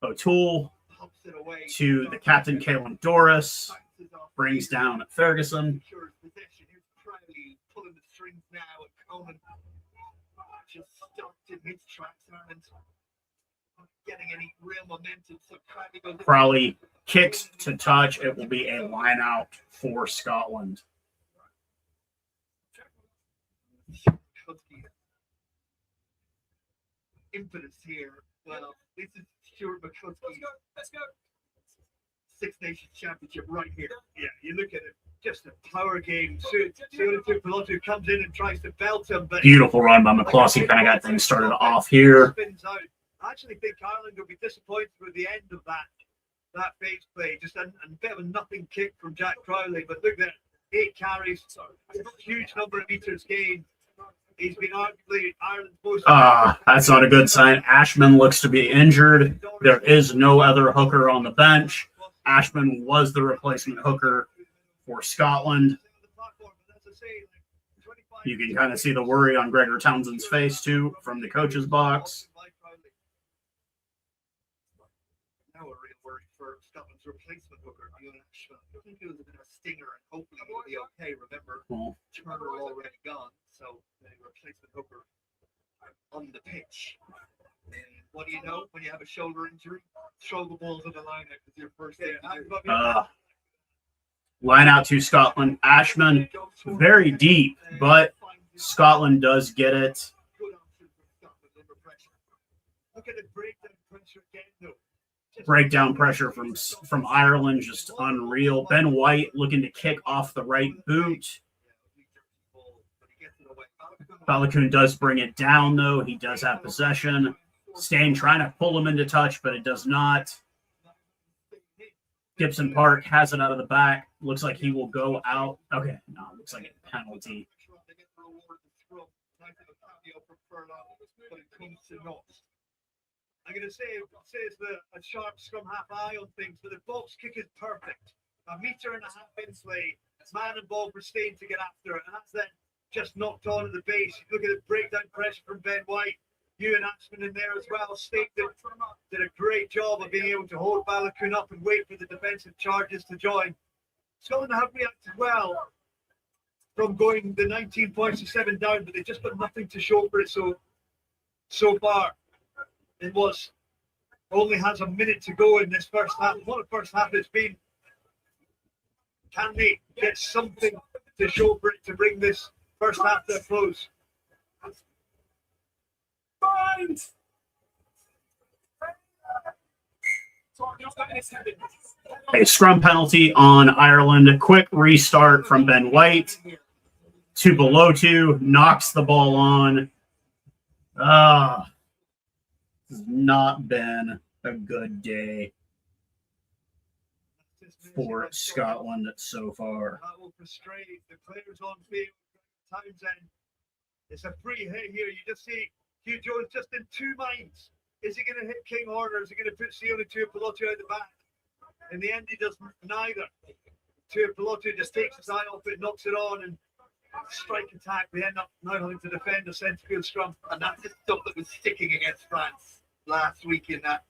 O'Toole to the captain, Caelan Doris. Brings down Ferguson. Crowley kicks to touch. It will be a line out for Scotland. Impetus here. Well, this is Stuart McCluskey. Let's go. Six Nations Championship right here. Yeah, you look at it, just a power game. Pilotu comes in and tries to belt him, but beautiful run by McCloskey. Kind of got things started off here. I actually think Ireland will be disappointed with the end of that phase play. Just a bit of a nothing kick from Jack Crowley, but look at 8 carries, huge number of meters gained. He's been arguably Ireland's most. That's not a good sign. Ashman looks to be injured. There is no other hooker on the bench. Ashman was the replacement hooker for Scotland. You can kind of see the worry on Gregor Townsend's face, too, from the coach's box. Now a real worry for Scotland's replacement hooker, Ewan Ashman. I think it was a bit of a stinger, and hopefully it'll be okay. Remember, Turner already gone, so the replacement hooker on the pitch. And what do you know when you have a shoulder injury? Throw the ball to the line out with your first day. Line out to Scotland. Ashman, very deep, but Scotland does get it. Look at the breakdown pressure again, though. Breakdown pressure from Ireland, just unreal. Ben White looking to kick off the right boot. Balakoon does bring it down, though. He does have possession. Stain trying to pull him into touch, but it does not. Gibson Park has it out of the back. Looks like he will go out. Okay, no, looks like a penalty. I'm going to say it's a sharp scrum half eye on things, but the box kick is perfect. A metre and a half insley, man and ball for Stain to get after it, and that's then just knocked on at the base. You look at the breakdown pressure from Ben White. Ewan Ashman in there as well. State did a great job of being able to hold Balakoon up and wait for the defensive charges to join. Scotland have reacted well from going the 19 points to 7 down, but they just got nothing to show for it so far. It was only has a minute to go in this first half. What a first half it's been. Can they get something to show for it to bring this first half to a close? Find! A scrum penalty on Ireland. A quick restart from Ben White. To below two, knocks the ball on. Has not been a good day for Scotland so far. That will frustrate the players on field. Townsend. It's a free hit here. You just see Hugh Jones just in two minds. Is he going to hit King Horner? Is he going to put Sione Tuipulotu out the back? In the end, he does neither. Tuipulotu just takes his eye off it, knocks it on, and strike attack. They end up now having to defend the centre field scrum. And that's the stuff that was sticking against France last week in that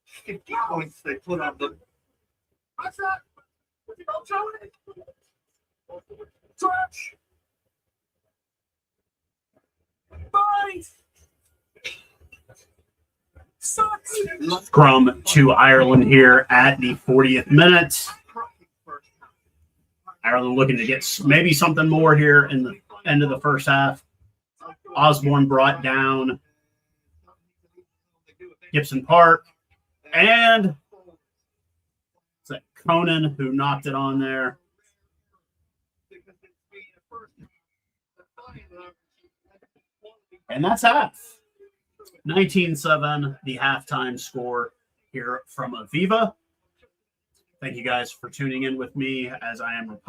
50 points they put on them. What's that? What's he got, Tony? Touch! Find! Scrum to Ireland here at the 40th minute. Ireland looking to get maybe something more here in the end of the first half. Osborne brought down Gibson Park. And it's that Conan who knocked it on there. And that's half. 19-7, the halftime score here from Aviva. Thank you guys for tuning in with me as I am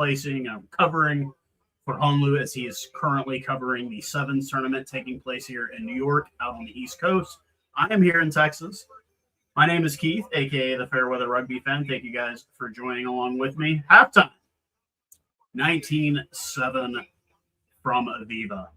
covering for Honlu as he is currently covering the Sevens tournament taking place here in New York out on the East Coast. I am here in Texas. My name is Keith, a.k.a. the Fairweather Rugby Fan. Thank you guys for joining along with me. Halftime, 19-7 from Aviva.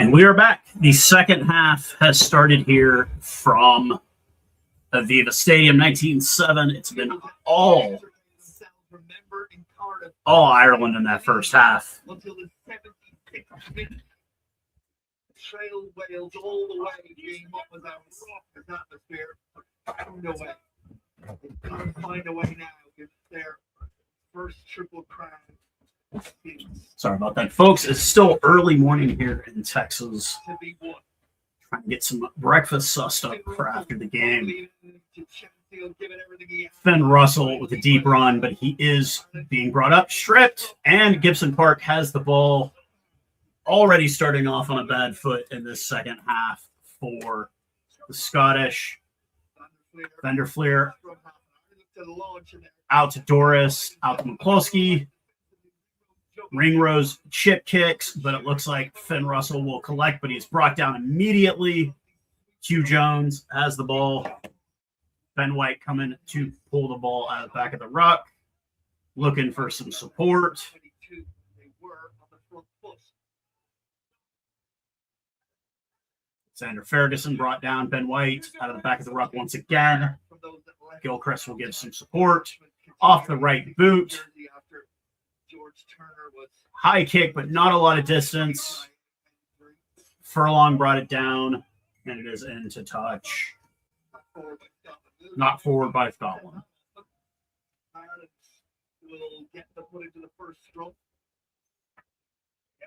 And we are back. The second half has started here from Aviva Stadium, 19-7. It's been all Ireland in that first half. Until the 76th minute. Trail Wales all the way, being what was our raucous atmosphere. Found a way. They can't find a way now. It's their first Triple Crown. Sorry about that, folks. It's still early morning here in Texas. To be won. Trying to get some breakfast sussed up for after the game. Giving everything he has. Finn Russell with a deep run, but he is being brought up, stripped, and Gibson Park has the ball, already starting off on a bad foot in this second half for the Scottish. Van der Fleer out to Doris, out to McCloskey. Ringrose chip kicks, but it looks like Finn Russell will collect, but he's brought down immediately. Hugh Jones has the ball. Ben White coming to pull the ball out of the back of the ruck, looking for some support. Xander Ferguson brought down Ben White out of the back of the ruck once again. Gilchrist will give some support. Off the right boot. High kick, but not a lot of distance. Furlong brought it down, and it is into touch. Not forward by Scotland. Ireland will get the put into the first stroke.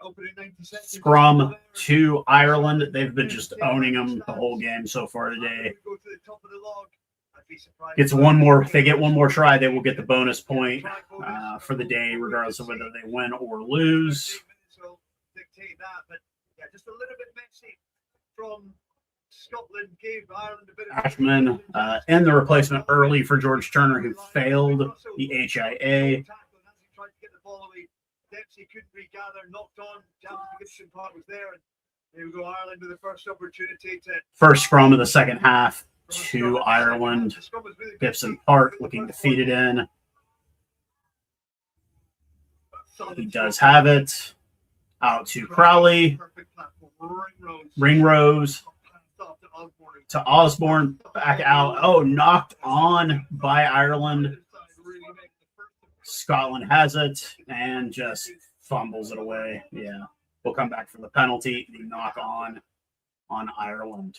Opening 90 seconds. Scrum to Ireland. They've been just owning them the whole game so far today. Go to the top of the log. I'd be surprised. Gets one more. If they get one more try, they will get the bonus point for the day, regardless of whether they win or lose. 3 minutes will dictate that, but yeah, just a little bit messy from Scotland. Gave Ireland a bit of Ashman and the replacement early for George Turner, who failed the HIA. Tried to get the ball away. Dempsey couldn't regather, knocked on. Gibson Park was there, and there we go. Ireland with the first opportunity to First scrum of the second half to Ireland. Gibson Park looking to feed it in. He does have it. Out to Crowley. Ringrose to Osborne. Back out. Oh, knocked on by Ireland. Scotland has it and just fumbles it away. Yeah. We'll come back for the penalty. The knock on Ireland.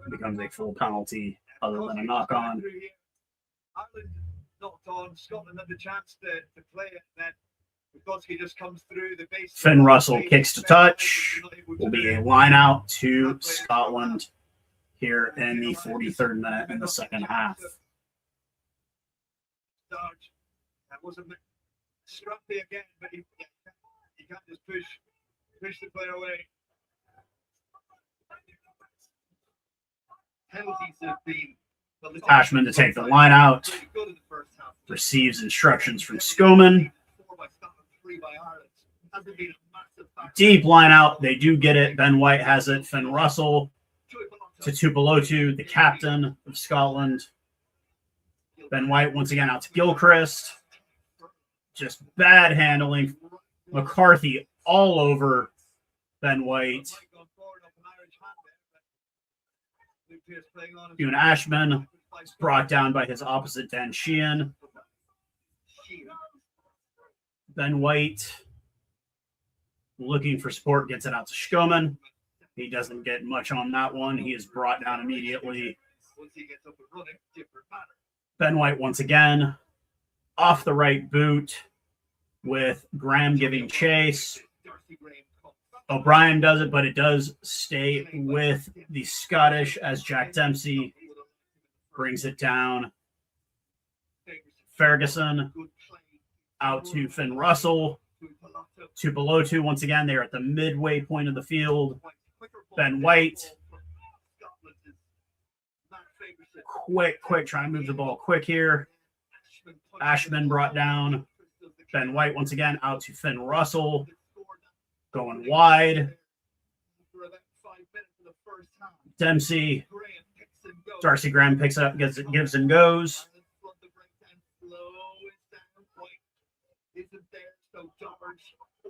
Becomes a full penalty other than a knock on. Ireland knocked on. Scotland had the chance to play it. Then McCloskey just comes through the base. Finn Russell kicks to touch. Will be a line out to Scotland here in the 43rd minute in the second half. That was a scrappy again, but he can't just push the player away. Penalties have been. Ashman to take the line out. Receives instructions from Skoman. Deep line out. They do get it. Ben White has it. Finn Russell to Tupelotu, the captain of Scotland. Ben White once again out to Gilchrist. Just bad handling. McCarthy all over Ben White. Ewan Ashman is brought down by his opposite Dan Sheehan. Ben White looking for support, gets it out to Skoman. He doesn't get much on that one. He is brought down immediately. Ben White once again off the right boot with Graham giving chase. O'Brien does it, but it does stay with the Scottish as Jack Dempsey brings it down. Ferguson out to Finn Russell. Tupelotu once again. They're at the midway point of the field. Ben White. Quick, trying to move the ball quick here. Ashman brought down. Ben White once again out to Finn Russell. Going wide. Dempsey. Darcy Graham picks up, gives and goes.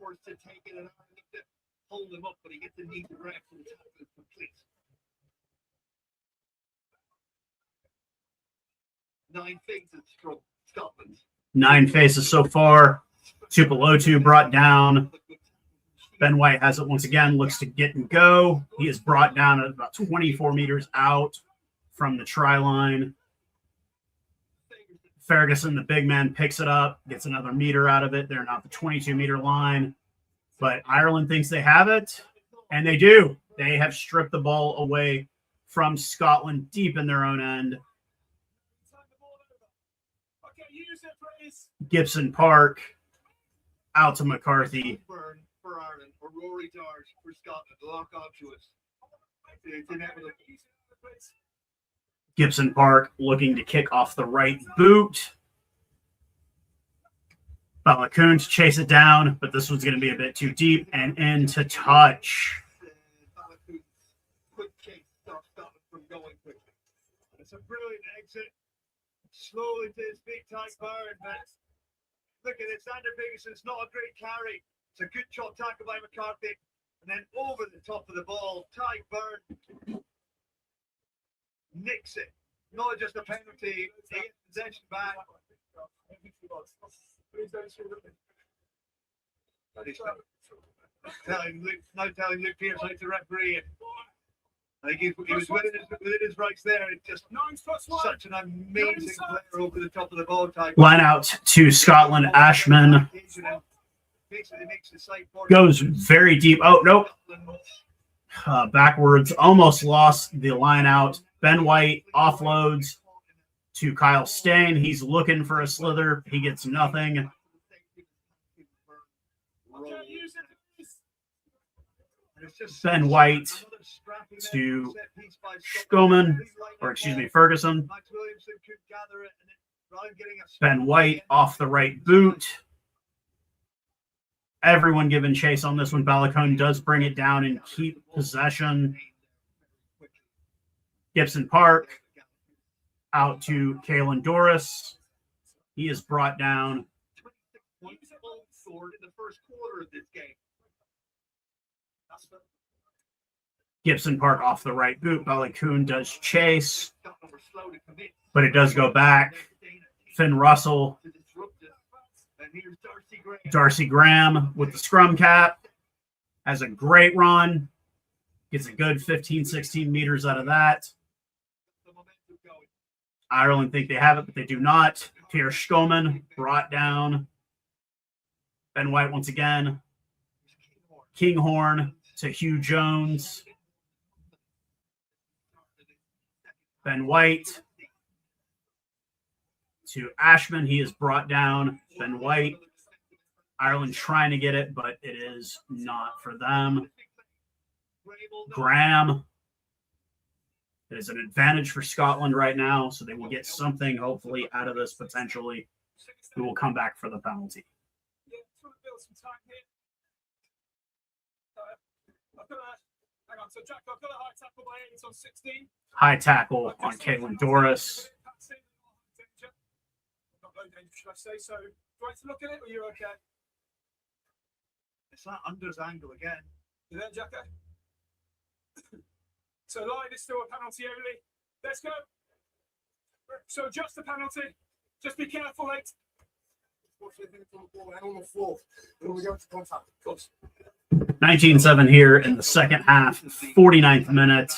forced to take it and to hold him up, but he gets the knee direct and the tackle is complete. 9 faces from Scotland. 9 faces so far. Tupelotu brought down. Ben White has it once again, looks to get and go. He is brought down at about 24 meters out from the try line. Ferguson, the big man, picks it up, gets another meter out of it. They're not the 22-meter line, but Ireland thinks they have it, and they do. They have stripped the ball away from Scotland deep in their own end. Gibson Park out to McCarthy. Burn for Ireland, or Rory Darge for Scotland. Lock onto it. It's inevitable. Gibson Park looking to kick off the right boot. Balakoon to chase it down, but this one's going to be a bit too deep and into touch. Quick chase stops Scotland from going quickly. It's a brilliant exit. Slowly to his big tight burn, but look at this. Sander Ferguson's not a great carry. It's a good shot tackle by McCarthy. And then over the top of the ball, Ty Burn nicks it. Not just a penalty, he gets possession back. Telling Luke Pearce how to referee it. I think he was within his rights there. It's just such an amazing player over the top of the ball. Line out to Scotland. Ashman goes very deep. Oh, nope. Backwards. Almost lost the line out. Ben White offloads to Kyle Stain. He's looking for a slither. He gets nothing. Ben White to Ferguson. Ben White off the right boot. Everyone giving chase on this one. Balakoon does bring it down and keep possession. Gibson Park out to Kalen Doris. He is brought down. In the first quarter of this game. Gibson Park off the right boot. Balakoon does chase, but it does go back. Finn Russell. Darcy Graham with the scrum cap. Has a great run. Gets a good 15, 16 meters out of that. Ireland think they have it, but they do not. Pierre Schoeman brought down. Ben White once again. Kinghorn to Hugh Jones. Ben White to Ashman. He is brought down. Ben White. Ireland trying to get it, but it is not for them. Graham. It is an advantage for Scotland right now, so they will get something, hopefully, out of this potentially. We will come back for the penalty. So Jack, I've got a high tackle by 8 on 16. High tackle on Kalen Doris. Not low danger, should I say? So, do I have to look at it, or are you okay? It's that unders angle again. You there, Jacko? So, line is still a penalty only. Let's go. So, just a penalty. Just be careful, mate. And on the floor. When we go into contact. Of course. 19-7 here in the second half, 49th minute.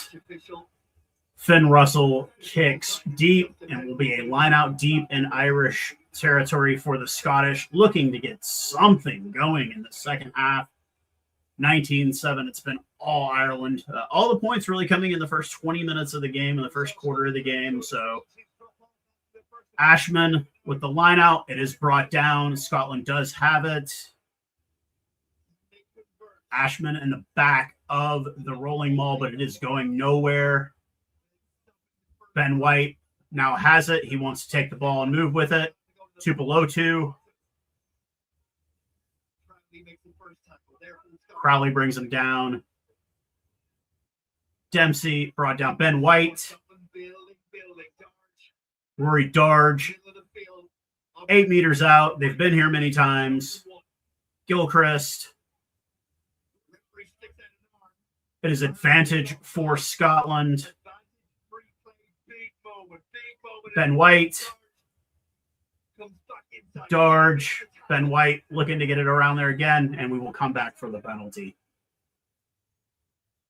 Finn Russell kicks deep and will be a line out deep in Irish territory for the Scottish, looking to get something going in the second half. 19-7, it's been all Ireland. All the points really coming in the first 20 minutes of the game, in the first quarter of the game. So Ashman with the line out, it is brought down. Scotland does have it. Ashman in the back of the rolling maul, but it is going nowhere. Ben White now has it. He wants to take the ball and move with it. Tupelotu. Crowley brings him down. Dempsey brought down Ben White. Rory Darge. 8 meters out. They've been here many times. Gilchrist It is advantage for Scotland. Ben White, Darge, Ben White looking to get it around there again, and we will come back for the penalty.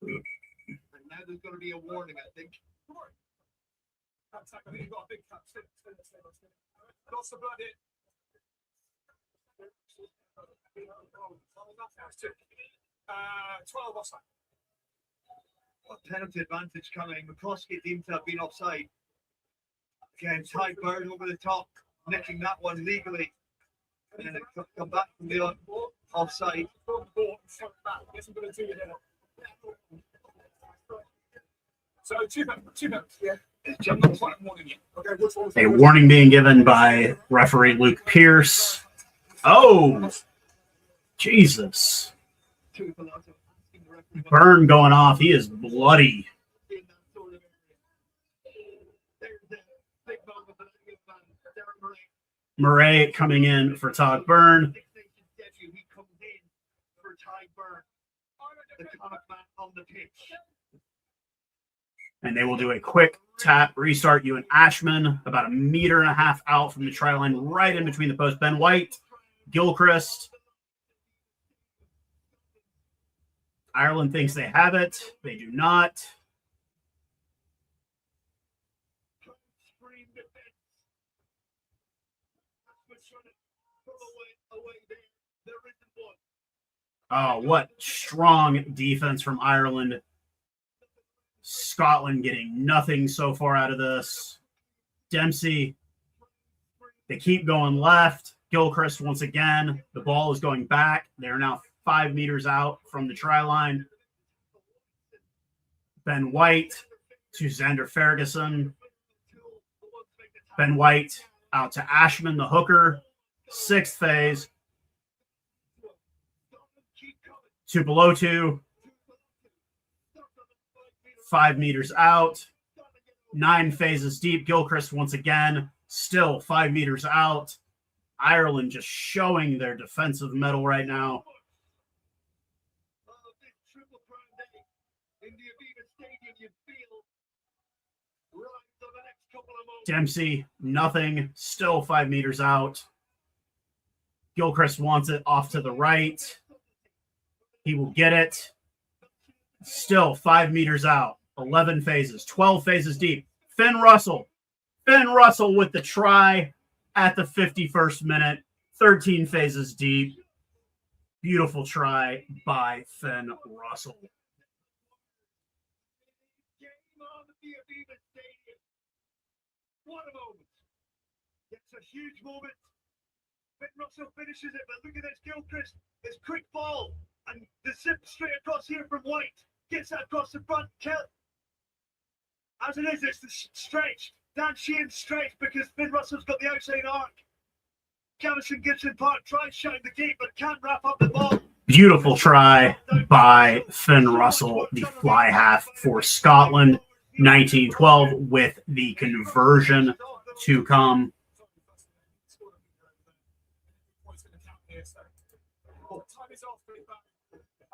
And now there's going to be a warning, I think. I think you've got a big cut. Lots of blood in. 12 offside. A penalty advantage coming. McCloskey deemed to have been offside. Again, Ty Bird over the top, nicking that one legally. And then it come back from the offside. So two minutes. Yeah. I'm not quite warning you. Okay, which one's A warning being given by referee Luke Pierce. Oh, Jesus. Burn going off. He is bloody. Murray coming in for Todd Byrne. And they will do a quick tap restart. Ewan Ashman, about 1.5 meters out from the try line, right in between the posts. Ben White, Gilchrist. Ireland thinks they have it. They do not. Oh, what strong defense from Ireland. Scotland getting nothing so far out of this. Dempsey, they keep going left. Gilchrist once again. The ball is going back. They're now 5 meters out from the try line. Ben White to Xander Ferguson. Ben White out to Ashman, the hooker. 6th phase. To below 2. 5 meters out. 9 phases deep. Gilchrist once again. Still 5 meters out. Ireland just showing their defensive mettle right now. Dempsey, nothing. Still 5 meters out. Gilchrist wants it off to the right. He will get it. Still 5 meters out. 11 phases. 12 phases deep. Finn Russell. Finn Russell with the try at the 51st minute. 13 phases deep. Beautiful try by Finn Russell. What a moment. It's a huge moment. Finn Russell finishes it, but look at this Gilchrist. It's quick ball. And the zip straight across here from White. Gets that across the front. As it is, it's stretched. Dan Sheehan stretched because Finn Russell's got the outside arc. Jamison Gibson Park tries shutting the gate, but can't wrap up the ball. Beautiful try by Finn Russell, the fly half for Scotland. 1912 with the conversion to come. Time is off.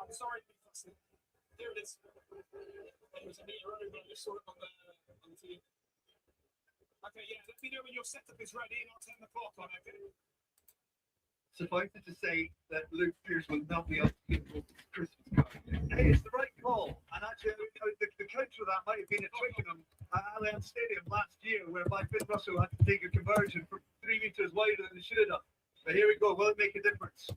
I'm sorry. There it is. It was a meter over. I just saw it on the TV. Okay, yeah. Let me know when your setup is ready, and I'll turn the clock on. Okay. Suffice it to say that Luke Pierce will not be able to get the Christmas card. Hey, it's the right call. And actually, the counter of that might have been at Twickenham at Allianz Stadium last year, whereby Finn Russell had to take a conversion from 3 meters wider than he should have done. But here we go. Will it make a difference?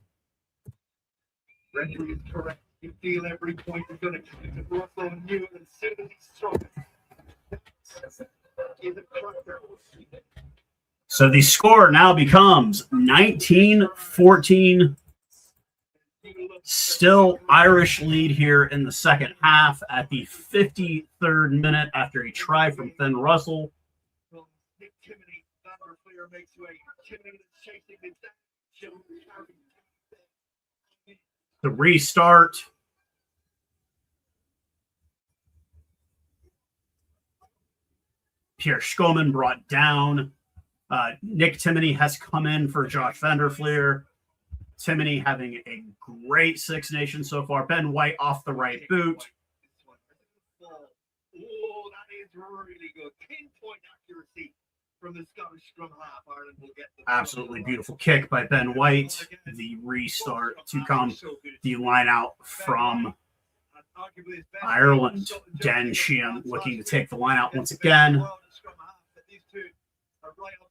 Referee is correct. You feel every point is going to come to Russell and knew it as soon as he struck it. He's a cracker. So the score now becomes 19-14. Still Irish lead here in the second half at the 53rd minute after a try from Finn Russell. Nick Timoney, Vanderfleer makes way. Timoney is chasing it down. The restart. Pierre Schoeman brought down. Nick Timoney has come in for Josh Vanderfleer. Timoney having a great Six Nations so far. Ben White off the right boot. really good. Pinpoint accuracy from the Scottish scrum half. Ireland will get the Absolutely beautiful kick by Ben White. The restart to come. The line out from Ireland. Dan Sheehan looking to take the line out once again.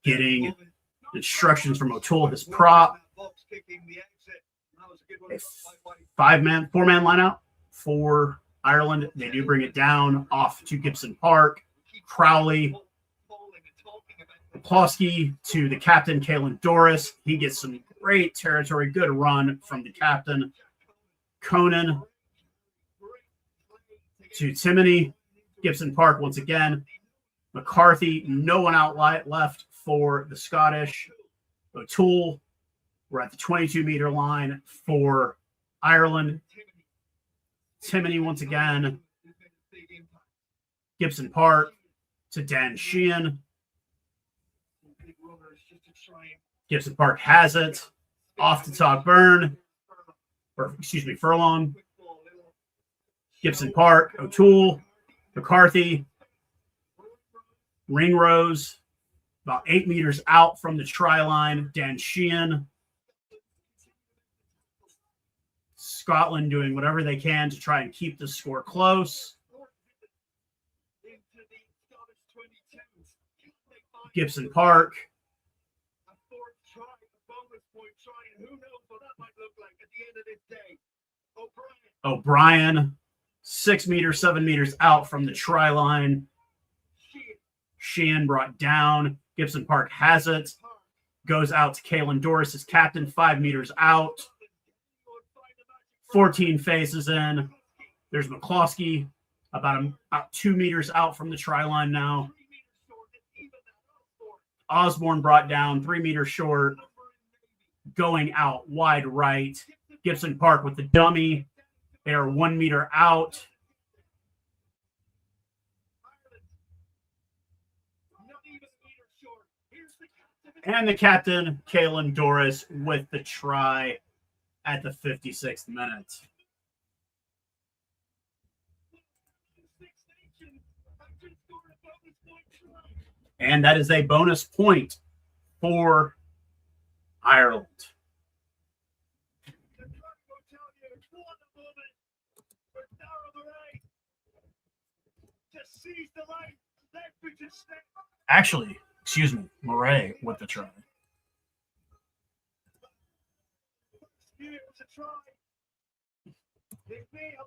Getting instructions from O'Toole, his prop. A four-man line out for Ireland. They do bring it down off to Gibson Park. Crowley. McCloskey to the captain, Kalen Doris. He gets some great territory. Good run from the captain. Conan to Timoney. Gibson Park once again. McCarthy, no one out left for the Scottish. O'Toole, we're at the 22-meter line for Ireland. Timoney once again. Gibson Park to Dan Sheehan. Gibson Park has it. Off to Todd Byrne. Furlong. Gibson Park, O'Toole, McCarthy. Ringrose, about 8 meters out from the try line. Dan Sheehan. Scotland doing whatever they can to try and keep the score close. Gibson Park. O'Brien, 6 meters, 7 meters out from the try line. Sheehan brought down. Gibson Park has it. Goes out to Kalen Doris, his captain, 5 meters out. 14 phases in. There's McCloskey, about 2 meters out from the try line now. Osborne brought down, 3 meters short. Going out wide right. Gibson Park with the dummy. They are 1 meter out. And the captain, Kalen Doris, with the try at the 56th minute. And that is a bonus point for Ireland. Actually, excuse me, Murray with the try. Have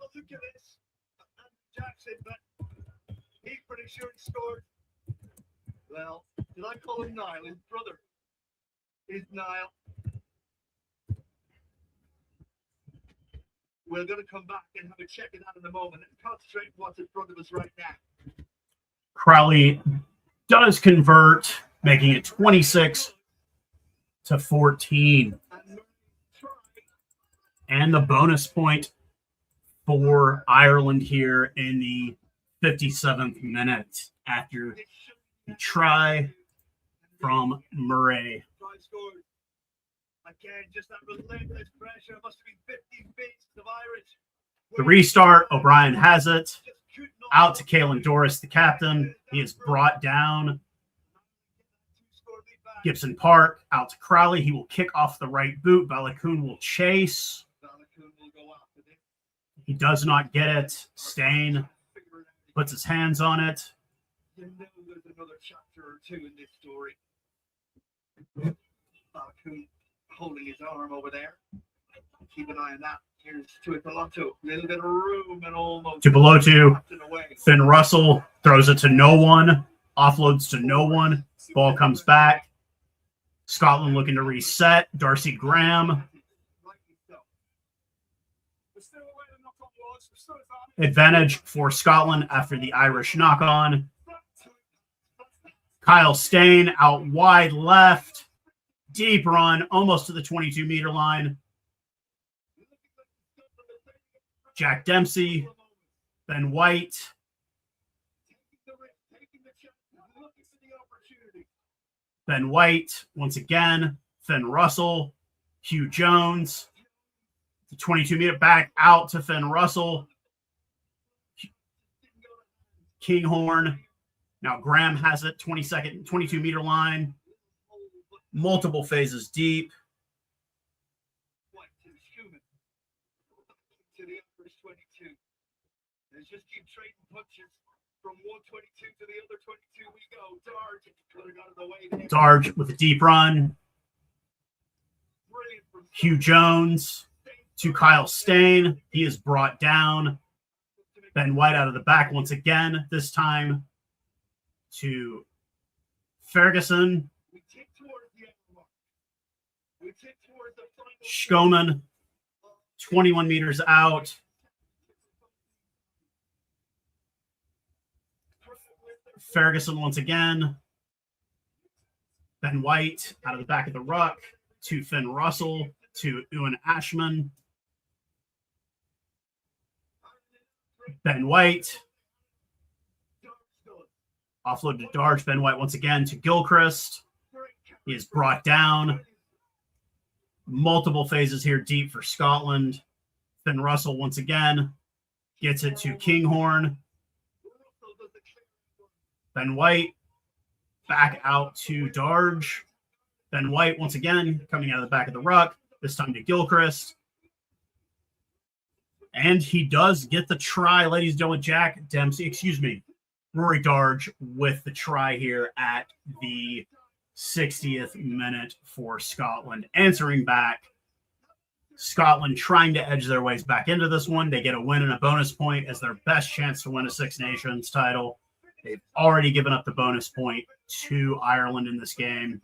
a look at this. Jackson, but he's pretty sure he scored. Well, did I call him Niall? His brother is Niall. We're going to come back and have a check of that in a moment and concentrate on what's in front of us right now. Crowley does convert, making it 26-14. And the bonus point for Ireland here in the 57th minute after the try from Murray. Again, just that relentless pressure. Must have been 15 beats of Irish. The restart, O'Brien has it. Out to Kalen Doris, the captain. He is brought down. Gibson Park out to Crowley. He will kick off the right boot. Balakoon will chase. He does not get it. Stain puts his hands on it. You know there's another chapter or two in this story. Balakoon holding his arm over there. Keep an eye on that. Here's Tuipulotu. A little bit of room and almost. Tuipulotu. Finn Russell throws it to no one. Offloads to no one. Ball comes back. Scotland looking to reset. Darcy Graham. Advantage for Scotland after the Irish knock on. Kyle Stain out wide left. Deep run, almost to the 22-meter line. Jack Dempsey, Ben White. Ben White, once again. Finn Russell, Hugh Jones. The 22-meter back out to Finn Russell. Kinghorn Now Graham has it, 22-meter line, multiple phases deep. White to Schumann. To the upper 22. Let's just keep trading punches from 122 to the other 22 we go. Darge cutting out of the way there. Darge with a deep run. Brilliant from Hugh Jones to Kyle Stain. He is brought down. Ben White out of the back once again, this time to Ferguson. we tick towards the end mark. We tick towards the final. Skoman, 21 meters out. Ferguson once again. Ben White out of the back of the ruck to Finn Russell to Ewan Ashman. Ben White. Offload to Darge. Ben White once again to Gilchrist. He is brought down. Multiple phases here deep for Scotland. Finn Russell once again gets it to Kinghorn. Ben White back out to Darge. Ben White once again coming out of the back of the ruck. This time to Gilchrist. And he does get the try, ladies and gentlemen. Jack Dempsey, Rory Darge with the try here at the 60th minute for Scotland. Answering back, Scotland trying to edge their ways back into this one. They get a win and a bonus point as their best chance to win a Six Nations title. They've already given up the bonus point to Ireland in this game.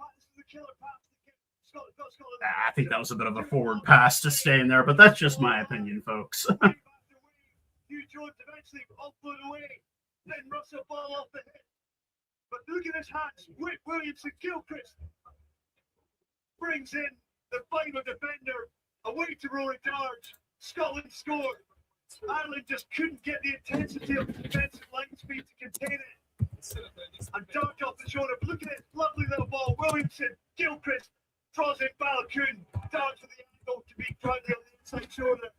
I think that was a bit of a forward pass to stay in there, but that's just my opinion, folks. Hugh Jones eventually offload away. Then Russell ball off the head. But look at his hands. Rick Williamson Gilchrist brings in the final defender away to Rory Darge. Scotland scored. Ireland just couldn't get the intensity of the defensive line speed to contain it. And Darge off the shoulder. But look at it. Lovely little ball. Williamson, Gilchrist draws in Balakoon. Darge with the angle to beat Bradley on the inside shoulder.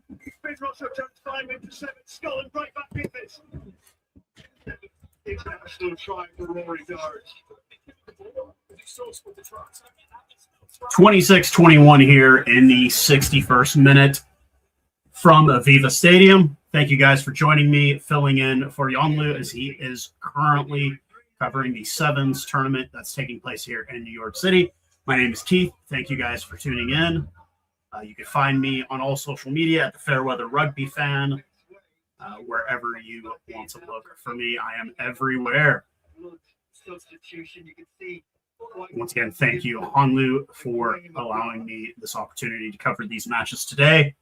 Finn Russell turns 5 into 7. Scotland right back in this. International try for Rory Darge. 26-21 here in the 61st minute from Aviva Stadium. Thank you guys for joining me, filling in for Yonlu as he is currently covering the Sevens tournament that's taking place here in New York City. My name is Keith. Thank you guys for tuning in. You can find me on all social media at the Fairweather Rugby Fan. Wherever you want to look for me, I am everywhere. Substitution, you can see. Once again, thank you, Honlu, for allowing me this opportunity to cover these matches today.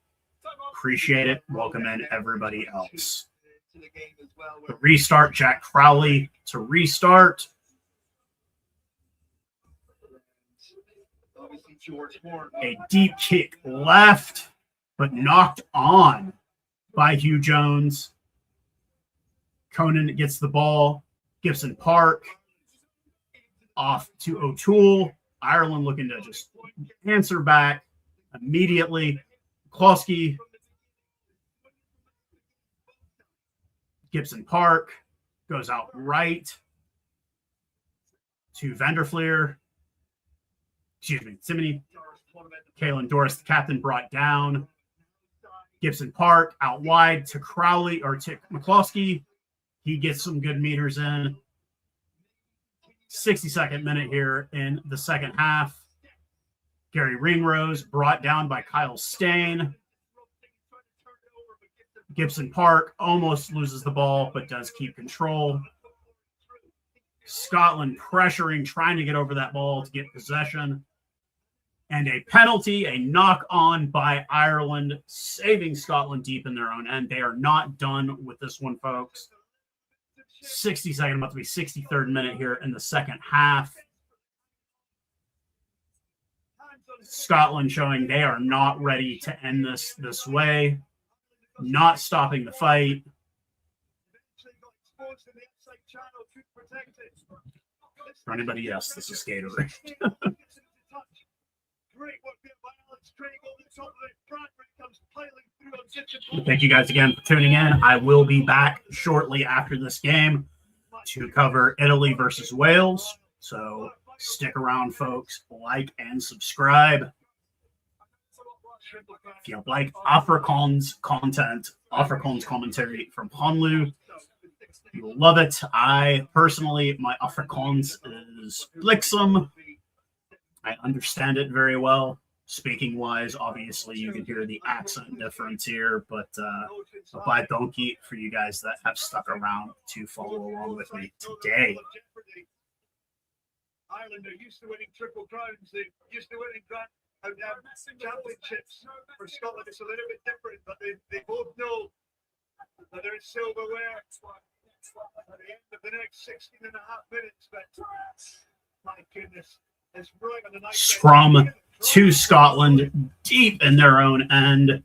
Appreciate it. Welcome in everybody else. The restart, Jack Crowley to restart. A deep kick left, but knocked on by Hugh Jones. Conan gets the ball. Gibson Park off to O'Toole. Ireland looking to just answer back immediately. McCloskey. Gibson Park goes out right to Vanderfleer. Simony. Kalen Doris, the captain, brought down. Gibson Park out wide to Crowley or to McCloskey. He gets some good meters in. 62nd minute here in the second half. Gary Ringrose brought down by Kyle Stain. Gibson Park almost loses the ball, but does keep control. Scotland pressuring, trying to get over that ball to get possession. And a penalty, a knock on by Ireland, saving Scotland deep in their own end. They are not done with this one, folks. 62nd, about to be 63rd minute here in the second half. Scotland showing they are not ready to end this way. Not stopping the fight. For anybody, yes, this is Gatorade. Thank you guys again for tuning in. I will be back shortly after this game to cover Italy versus Wales. So stick around, folks. Like and subscribe. If you like Afrikaans content, Afrikaans commentary from Honlu, you will love it. I personally, my Afrikaans is bliksem. I understand it very well. Speaking wise, obviously, you can hear the accent difference here, but by donkey for you guys that have stuck around to follow along with me today. Ireland are used to winning triple crowns. They're used to winning championships. For Scotland, it's a little bit different, but they both know that there's silverware at the end of the next 16 and a half minutes. But my goodness, it's right on the night. Scrum to Scotland, deep in their own end.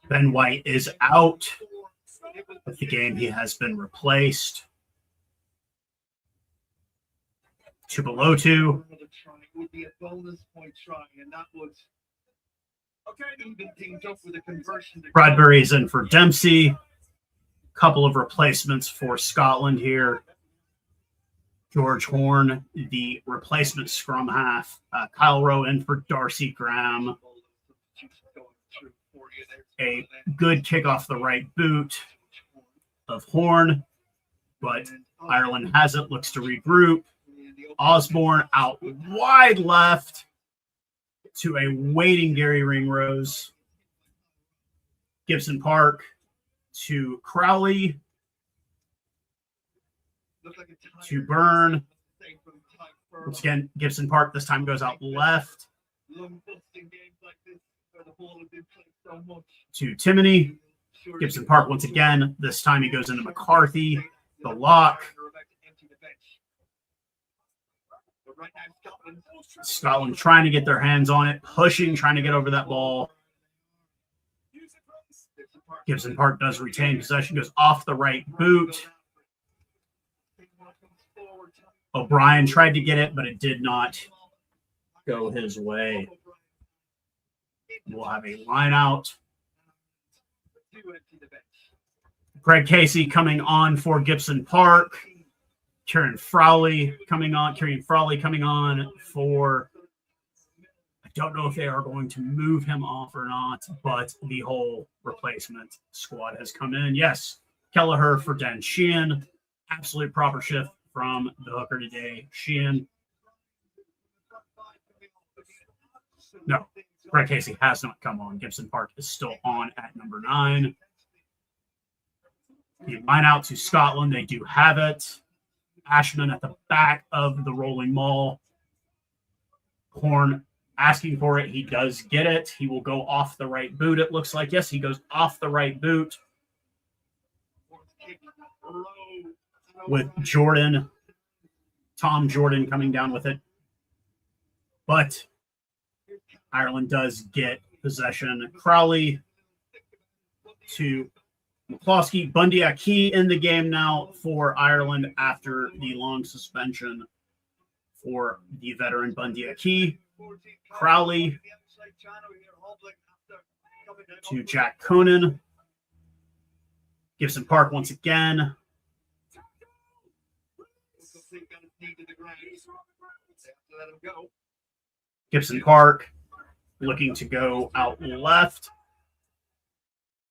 Ben White is out of the game. He has been replaced. Tupelotu. Would be a bonus point try, and that would even things up with a conversion. Bradbury's in for Dempsey. Couple of replacements for Scotland here. George Horn, the replacement scrum half. Kyle Rowe in for Darcy Graham. A good kick off the right boot of Horn, but Ireland has it, looks to regroup. Osborne out wide left to a waiting Gary Ringrose. Gibson Park to Crowley to Byrne. Once again, Gibson Park this time goes out left to Timoney. Gibson Park once again. This time he goes into McCarthy, the lock. Scotland trying to get their hands on it, pushing, trying to get over that ball. Gibson Park does retain possession, goes off the right boot. O'Brien tried to get it, but it did not go his way. We'll have a line out. Greg Casey coming on for Gibson Park. Kieran Frawley coming on for, I don't know if they are going to move him off or not, but the whole replacement squad has come in. Yes, Kelleher for Dan Sheehan. Absolute proper shift from the hooker today. Sheehan. No, Greg Casey has not come on. Gibson Park is still on at number 9. The line out to Scotland. They do have it. Ashman at the back of the rolling maul. Horn asking for it. He does get it. He will go off the right boot, it looks like. Yes, he goes off the right boot with Jordan. Tom Jordan coming down with it. But Ireland does get possession. Crowley to McCloskey. Bundy Aki in the game now for Ireland after the long suspension for the veteran Bundy Aki. Crowley to Jack Conan. Gibson Park once again. Gibson Park looking to go out left.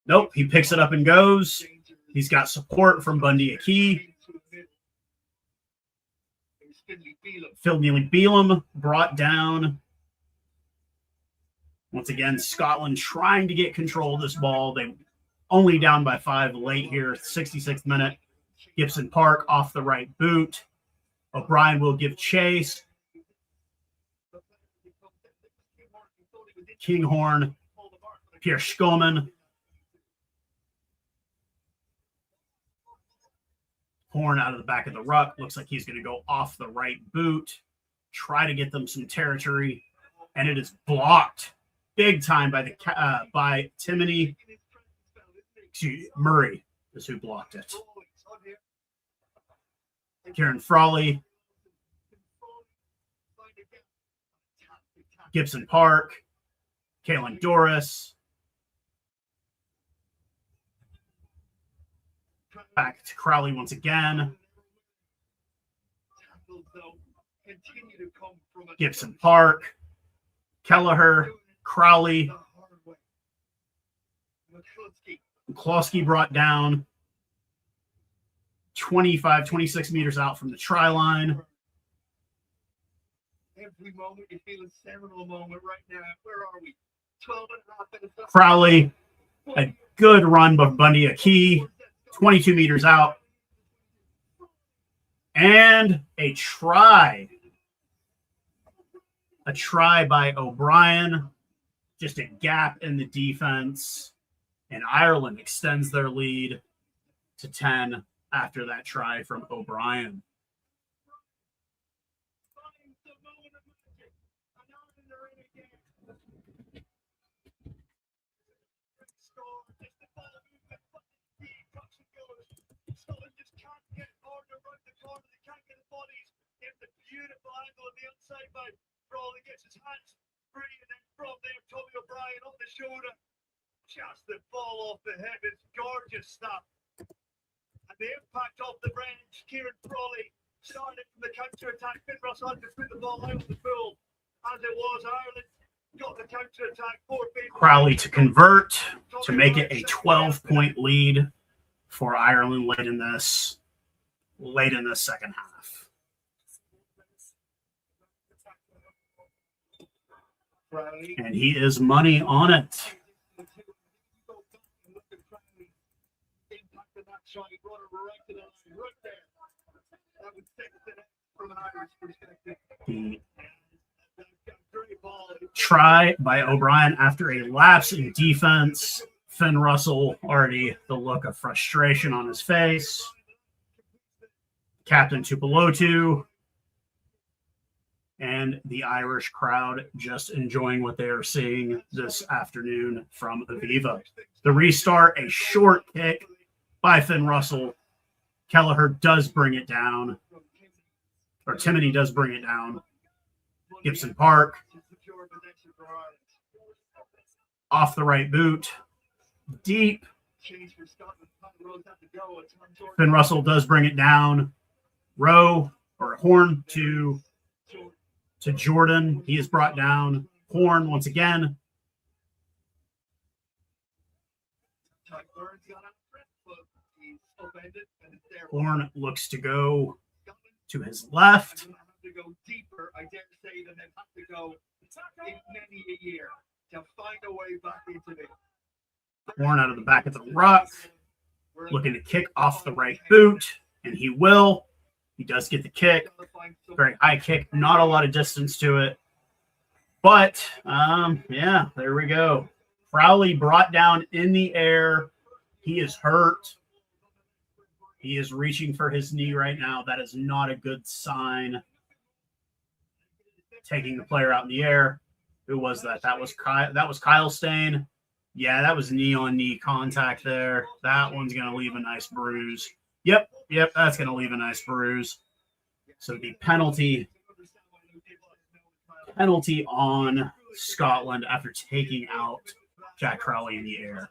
Nope, he picks it up and goes. He's got support from Bundy Aki. Finley Beelum brought down. Once again, Scotland trying to get control of this ball. They only down by 5 late here, 66th minute. Gibson Park off the right boot. O'Brien will give chase. Kinghorn, Pierre Schoeman. Horn out of the back of the ruck. Looks like he's going to go off the right boot. Try to get them some territory. And it is blocked big time by by Timoney. Murray is who blocked it. Kieran Frawley. Gibson Park. Kalen Doris. Back to Crowley once again. Tackles, though, continue to come from a Gibson Park, Kelleher, Crowley, the hard way. McCluskey, McCloskey brought down 25, 26 meters out from the try line. every moment you feel a seminal moment right now. Where are we? 12 and a half minutes. Crowley, a good run by Bundy Aki, 22 meters out. And a try. A try by O'Brien. Just a gap in the defense. And Ireland extends their lead to 10 after that try from O'Brien. Scotland just can't get harder around the corner. They can't get the bodies. It's a beautiful angle on the outside by Crawley. Gets his hands free, and then from there, Tommy O'Brien on the shoulder. Just the ball off the head. It's gorgeous stuff. And the impact off the range. Kieran Crawley started from the counter attack. Finn Russell had to put the ball out of the pool. As it was, Ireland got the counter attack. Crowley to convert to make it a 12-point lead for Ireland late in this second half. And he is money on it. The try by O'Brien after a lapse in defense. Finn Russell, already the look of frustration on his face. Captain Tupelotu. And the Irish crowd just enjoying what they are seeing this afternoon from Aviva. The restart, a short kick by Finn Russell. Kelleher does bring it down. Or Timoney does bring it down. Gibson Park. Off the right boot. Deep. Finn Russell does bring it down. Rowe or Horn to Jordan. He is brought down. Horn once again. Horn looks to go to his left. To go deeper, I dare say, than they've had to go in many a year to find a way back into it. Horn out of the back of the ruck, looking to kick off the right boot, and he will. He does get the kick. Very high kick, not a lot of distance to it. But, yeah, there we go. Crowley brought down in the air. He is hurt. He is reaching for his knee right now. That is not a good sign. Taking the player out in the air. Who was that? That was Kyle Stain. Yeah, that was knee-on-knee contact there. That one's going to leave a nice bruise. Yep, that's going to leave a nice bruise. So the penalty on Scotland after taking out Jack Crowley in the air.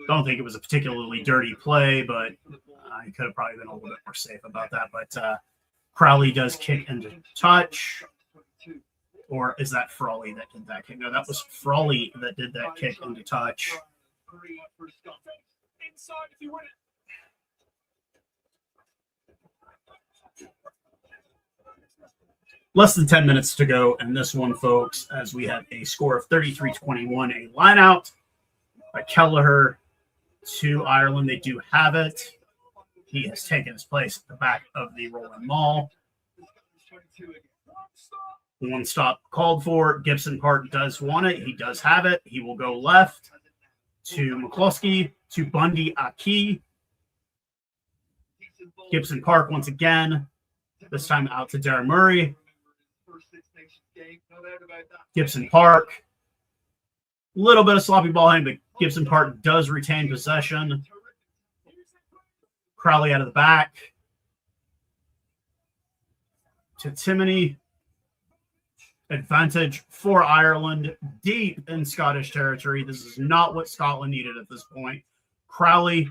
Don't think it was a particularly dirty play, but I could have probably been a little bit more safe about that. But Crowley does kick into touch. Or is that Frawley that did that kick? No, that was Frawley that did that kick into touch. Less than 10 minutes to go in this one, folks, as we have a score of 33-21, a line out by Kelleher to Ireland. They do have it. He has taken his place at the back of the Roland Mall. One stop called for. Gibson Park does want it. He does have it. He will go left to McCloskey, to Bundy Aki. Gibson Park once again. This time out to Darren Murray. Gibson Park. Little bit of sloppy ball handling, but Gibson Park does retain possession. Crowley out of the back. To Timoney. Advantage for Ireland deep in Scottish territory. This is not what Scotland needed at this point. Crowley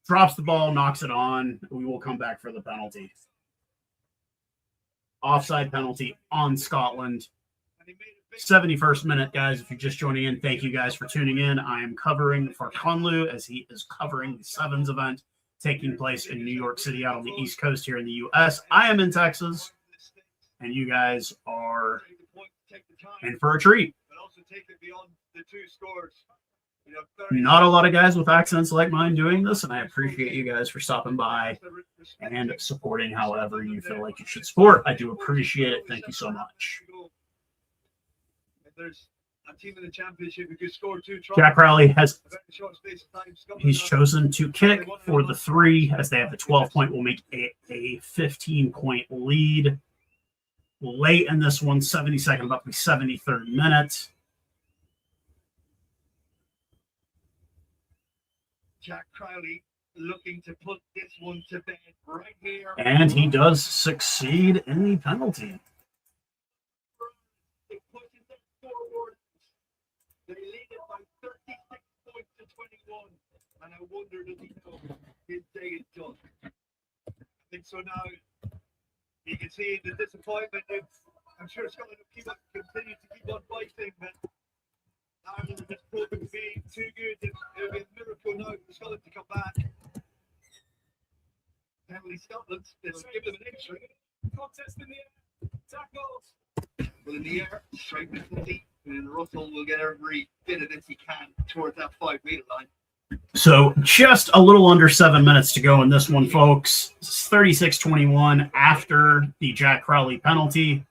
drops the ball, knocks it on. We will come back for the penalty. Offside penalty on Scotland. 71st minute, guys. If you're just joining in, thank you guys for tuning in. I am covering for Conlu as he is covering the Sevens event taking place in New York City out on the East Coast here in the U.S. I am in Texas, and you guys are in for a treat. Not a lot of guys with accents like mine doing this, and I appreciate you guys for stopping by and supporting however you feel like you should support. I do appreciate it. Thank you so much. There's a team in the championship who could score 2 tries. Jack Crowley has Scotland he's chosen to kick for the 3 as they have the 12-point. Will make a 15-point lead late in this one. 72nd, about the 73rd minute. Jack Crowley looking to put this one to bed right here. And he does succeed in the penalty. It pushes them forward. They lead it by 36 points to 21. And I wonder does he know his day is done. I think so now. You can see the disappointment. I'm sure Scotland will continue to keep on fighting, but Ireland has proven to be too good. It'll be a miracle now for Scotland to come back. Penalty Scotland. They'll give them an extra. Contest in the air. Tackles. Well, in the air, straight penalty. And Russell will get every bit of this he can towards that 5-meter line. So just a little under 7 minutes to go in this one, folks. It's 36-21 after the Jack Crowley penalty.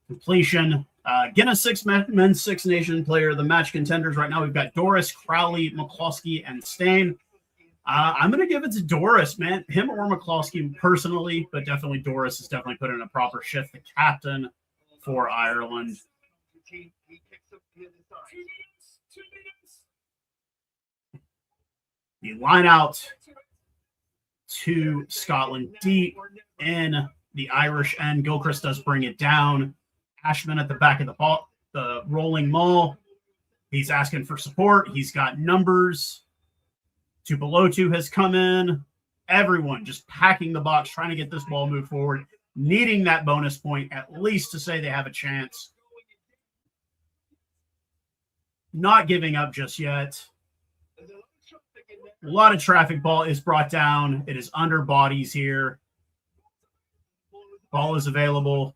Completion. Guinness Six Men's Six Nation player, the match contenders right now. We've got Doris, Crowley, McCloskey, and Stain. I'm going to give it to Doris, man. Him or McCloskey personally, but definitely Doris has definitely put in a proper shift. The captain for Ireland. He picks up the other side. 2 minutes. The line out to Scotland deep in the Irish end. Gilchrist does bring it down. Ashman at the back of the ball, the rolling maul. He's asking for support. He's got numbers. 2 below 2 has come in. Everyone just packing the box, trying to get this ball moved forward, needing that bonus point at least to say they have a chance. Not giving up just yet. A lot of traffic. Ball is brought down. It is under bodies here. Ball is available.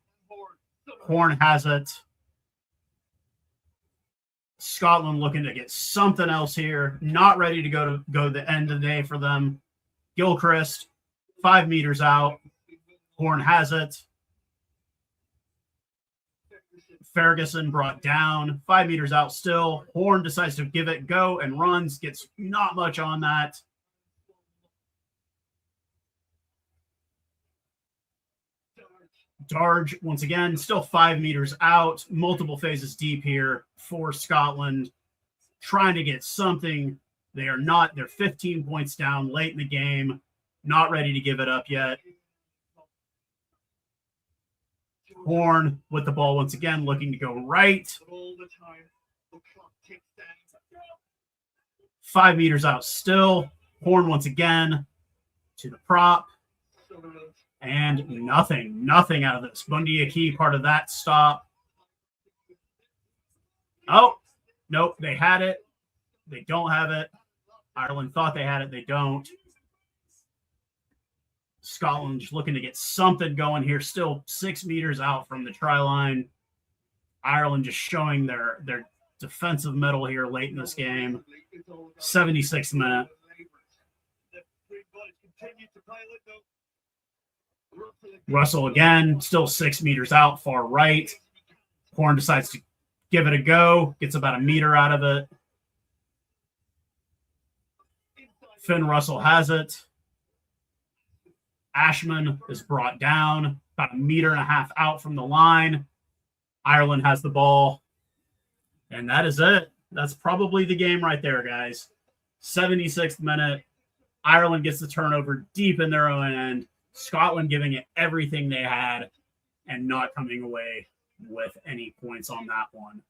Horn has it. Scotland looking to get something else here. Not ready to go the end of the day for them. Gilchrist, 5 meters out. Horn has it. Ferguson brought down. 5 meters out still. Horn decides to give it go and runs. Gets not much on that. Darge, once again, still 5 meters out. Multiple phases deep here for Scotland. Trying to get something. They are not. They're 15 points down late in the game. Not ready to give it up yet. Horn with the ball once again, looking to go right. 5 meters out still. Horn once again to the prop. And nothing out of this. Bundy Aki, part of that stop. Oh, nope, they had it. They don't have it. Ireland thought they had it. They don't. Scotland just looking to get something going here. Still 6 meters out from the try line. Ireland just showing their defensive mettle here late in this game. 76th minute. Russell again, still 6 meters out, far right. Horn decides to give it a go. Gets about a meter out of it. Finn Russell has it. Ashman is brought down about 1.5 meters out from the line. Ireland has the ball. And that is it. That's probably the game right there, guys. 76th minute. Ireland gets the turnover deep in their own end. Scotland giving it everything they had and not coming away with any points on that one.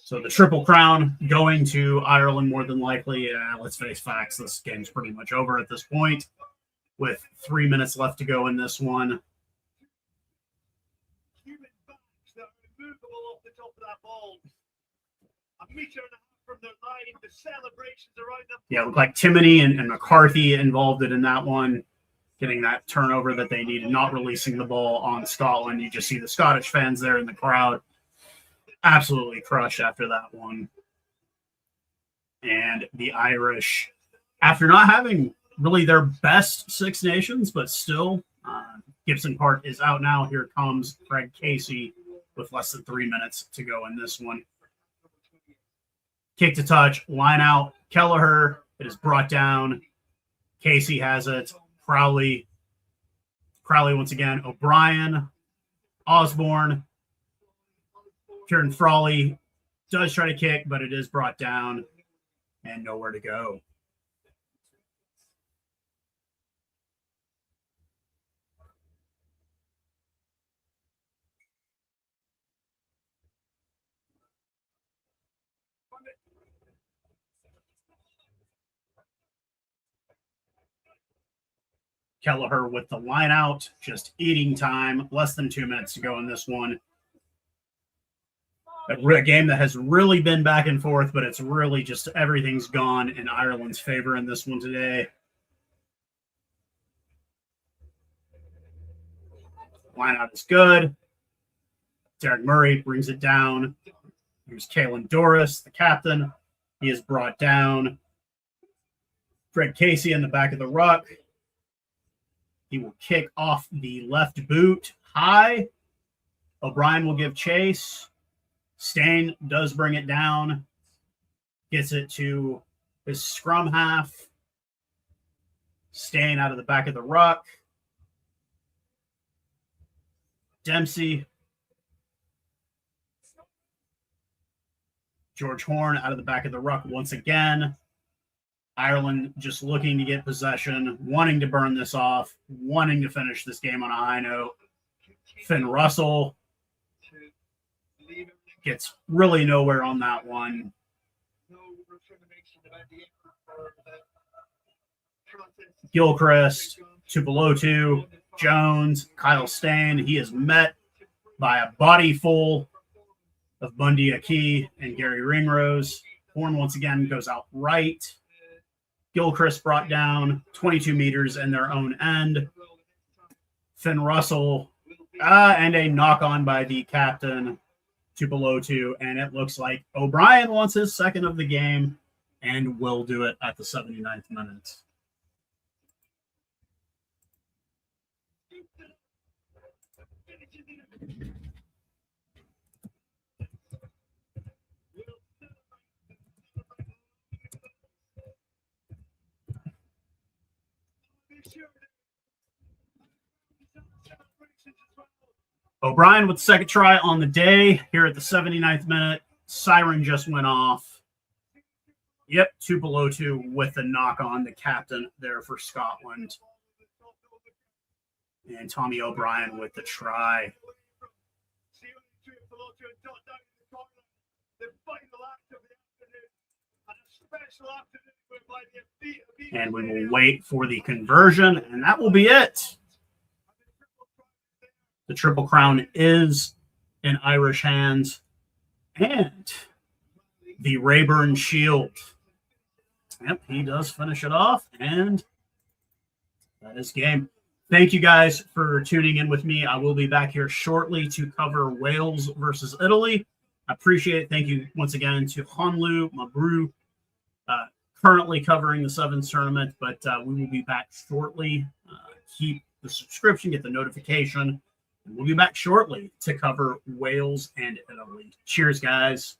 So the Triple Crown going to Ireland more than likely. Let's face facts, this game's pretty much over at this point with 3 minutes left to go in this one. Human backs that are removable off the top of that ball. A metre and a half from the line, the celebrations around them. Yeah, it looked like Timoney and McCarthy involved it in that one, getting that turnover that they needed, not releasing the ball on Scotland. You just see the Scottish fans there in the crowd absolutely crushed after that one. And the Irish, after not having really their best Six Nations, but still, Gibson Park is out now. Here comes Craig Casey with less than 3 minutes to go in this one. Kick to touch, line out, Kelleher. It is brought down. Casey has it. Crowley once again. O'Brien, Osborne. Kieran Frawley does try to kick, but it is brought down and nowhere to go. Kelleher with the line out, just eating time. Less than 2 minutes to go in this one. A game that has really been back and forth, but it's really just everything's gone in Ireland's favor in this one today. Line out is good. Derek Murray brings it down. Here's Caelan Doris, the captain. He is brought down. Greg Casey in the back of the ruck. He will kick off the left boot high. O'Brien will give chase. Stain does bring it down. Gets it to his scrum half. Stain out of the back of the ruck. Dempsey. George Horn out of the back of the ruck once again. Ireland just looking to get possession, wanting to burn this off, wanting to finish this game on a high note. Finn Russell gets really nowhere on that one. Gilchrist, Tupelotu, Jones, Kyle Stain. He is met by a body full of Bundy Aki and Gary Ringrose. Horn once again goes out right. Gilchrist brought down 22 meters in their own end. Finn Russell, and a knock on by the captain, Tupelotu, and it looks like O'Brien wants his second of the game and will do it at the 79th minute. O'Brien with the second try on the day here at the 79th minute. Siren just went off. Yep, Tupelotu with the knock on, the captain there for Scotland. And Tommy O'Brien with the try. And we will wait for the conversion, and that will be it. The Triple Crown is in Irish hands. And the Rayburn Shield. Yep, he does finish it off, and that is game. Thank you guys for tuning in with me. I will be back here shortly to cover Wales versus Italy. I appreciate it. Thank you once again to Honlu Mabru, currently covering the Sevens tournament, but we will be back shortly. Keep the subscription, get the notification. We'll be back shortly to cover Wales and Italy. Cheers, guys.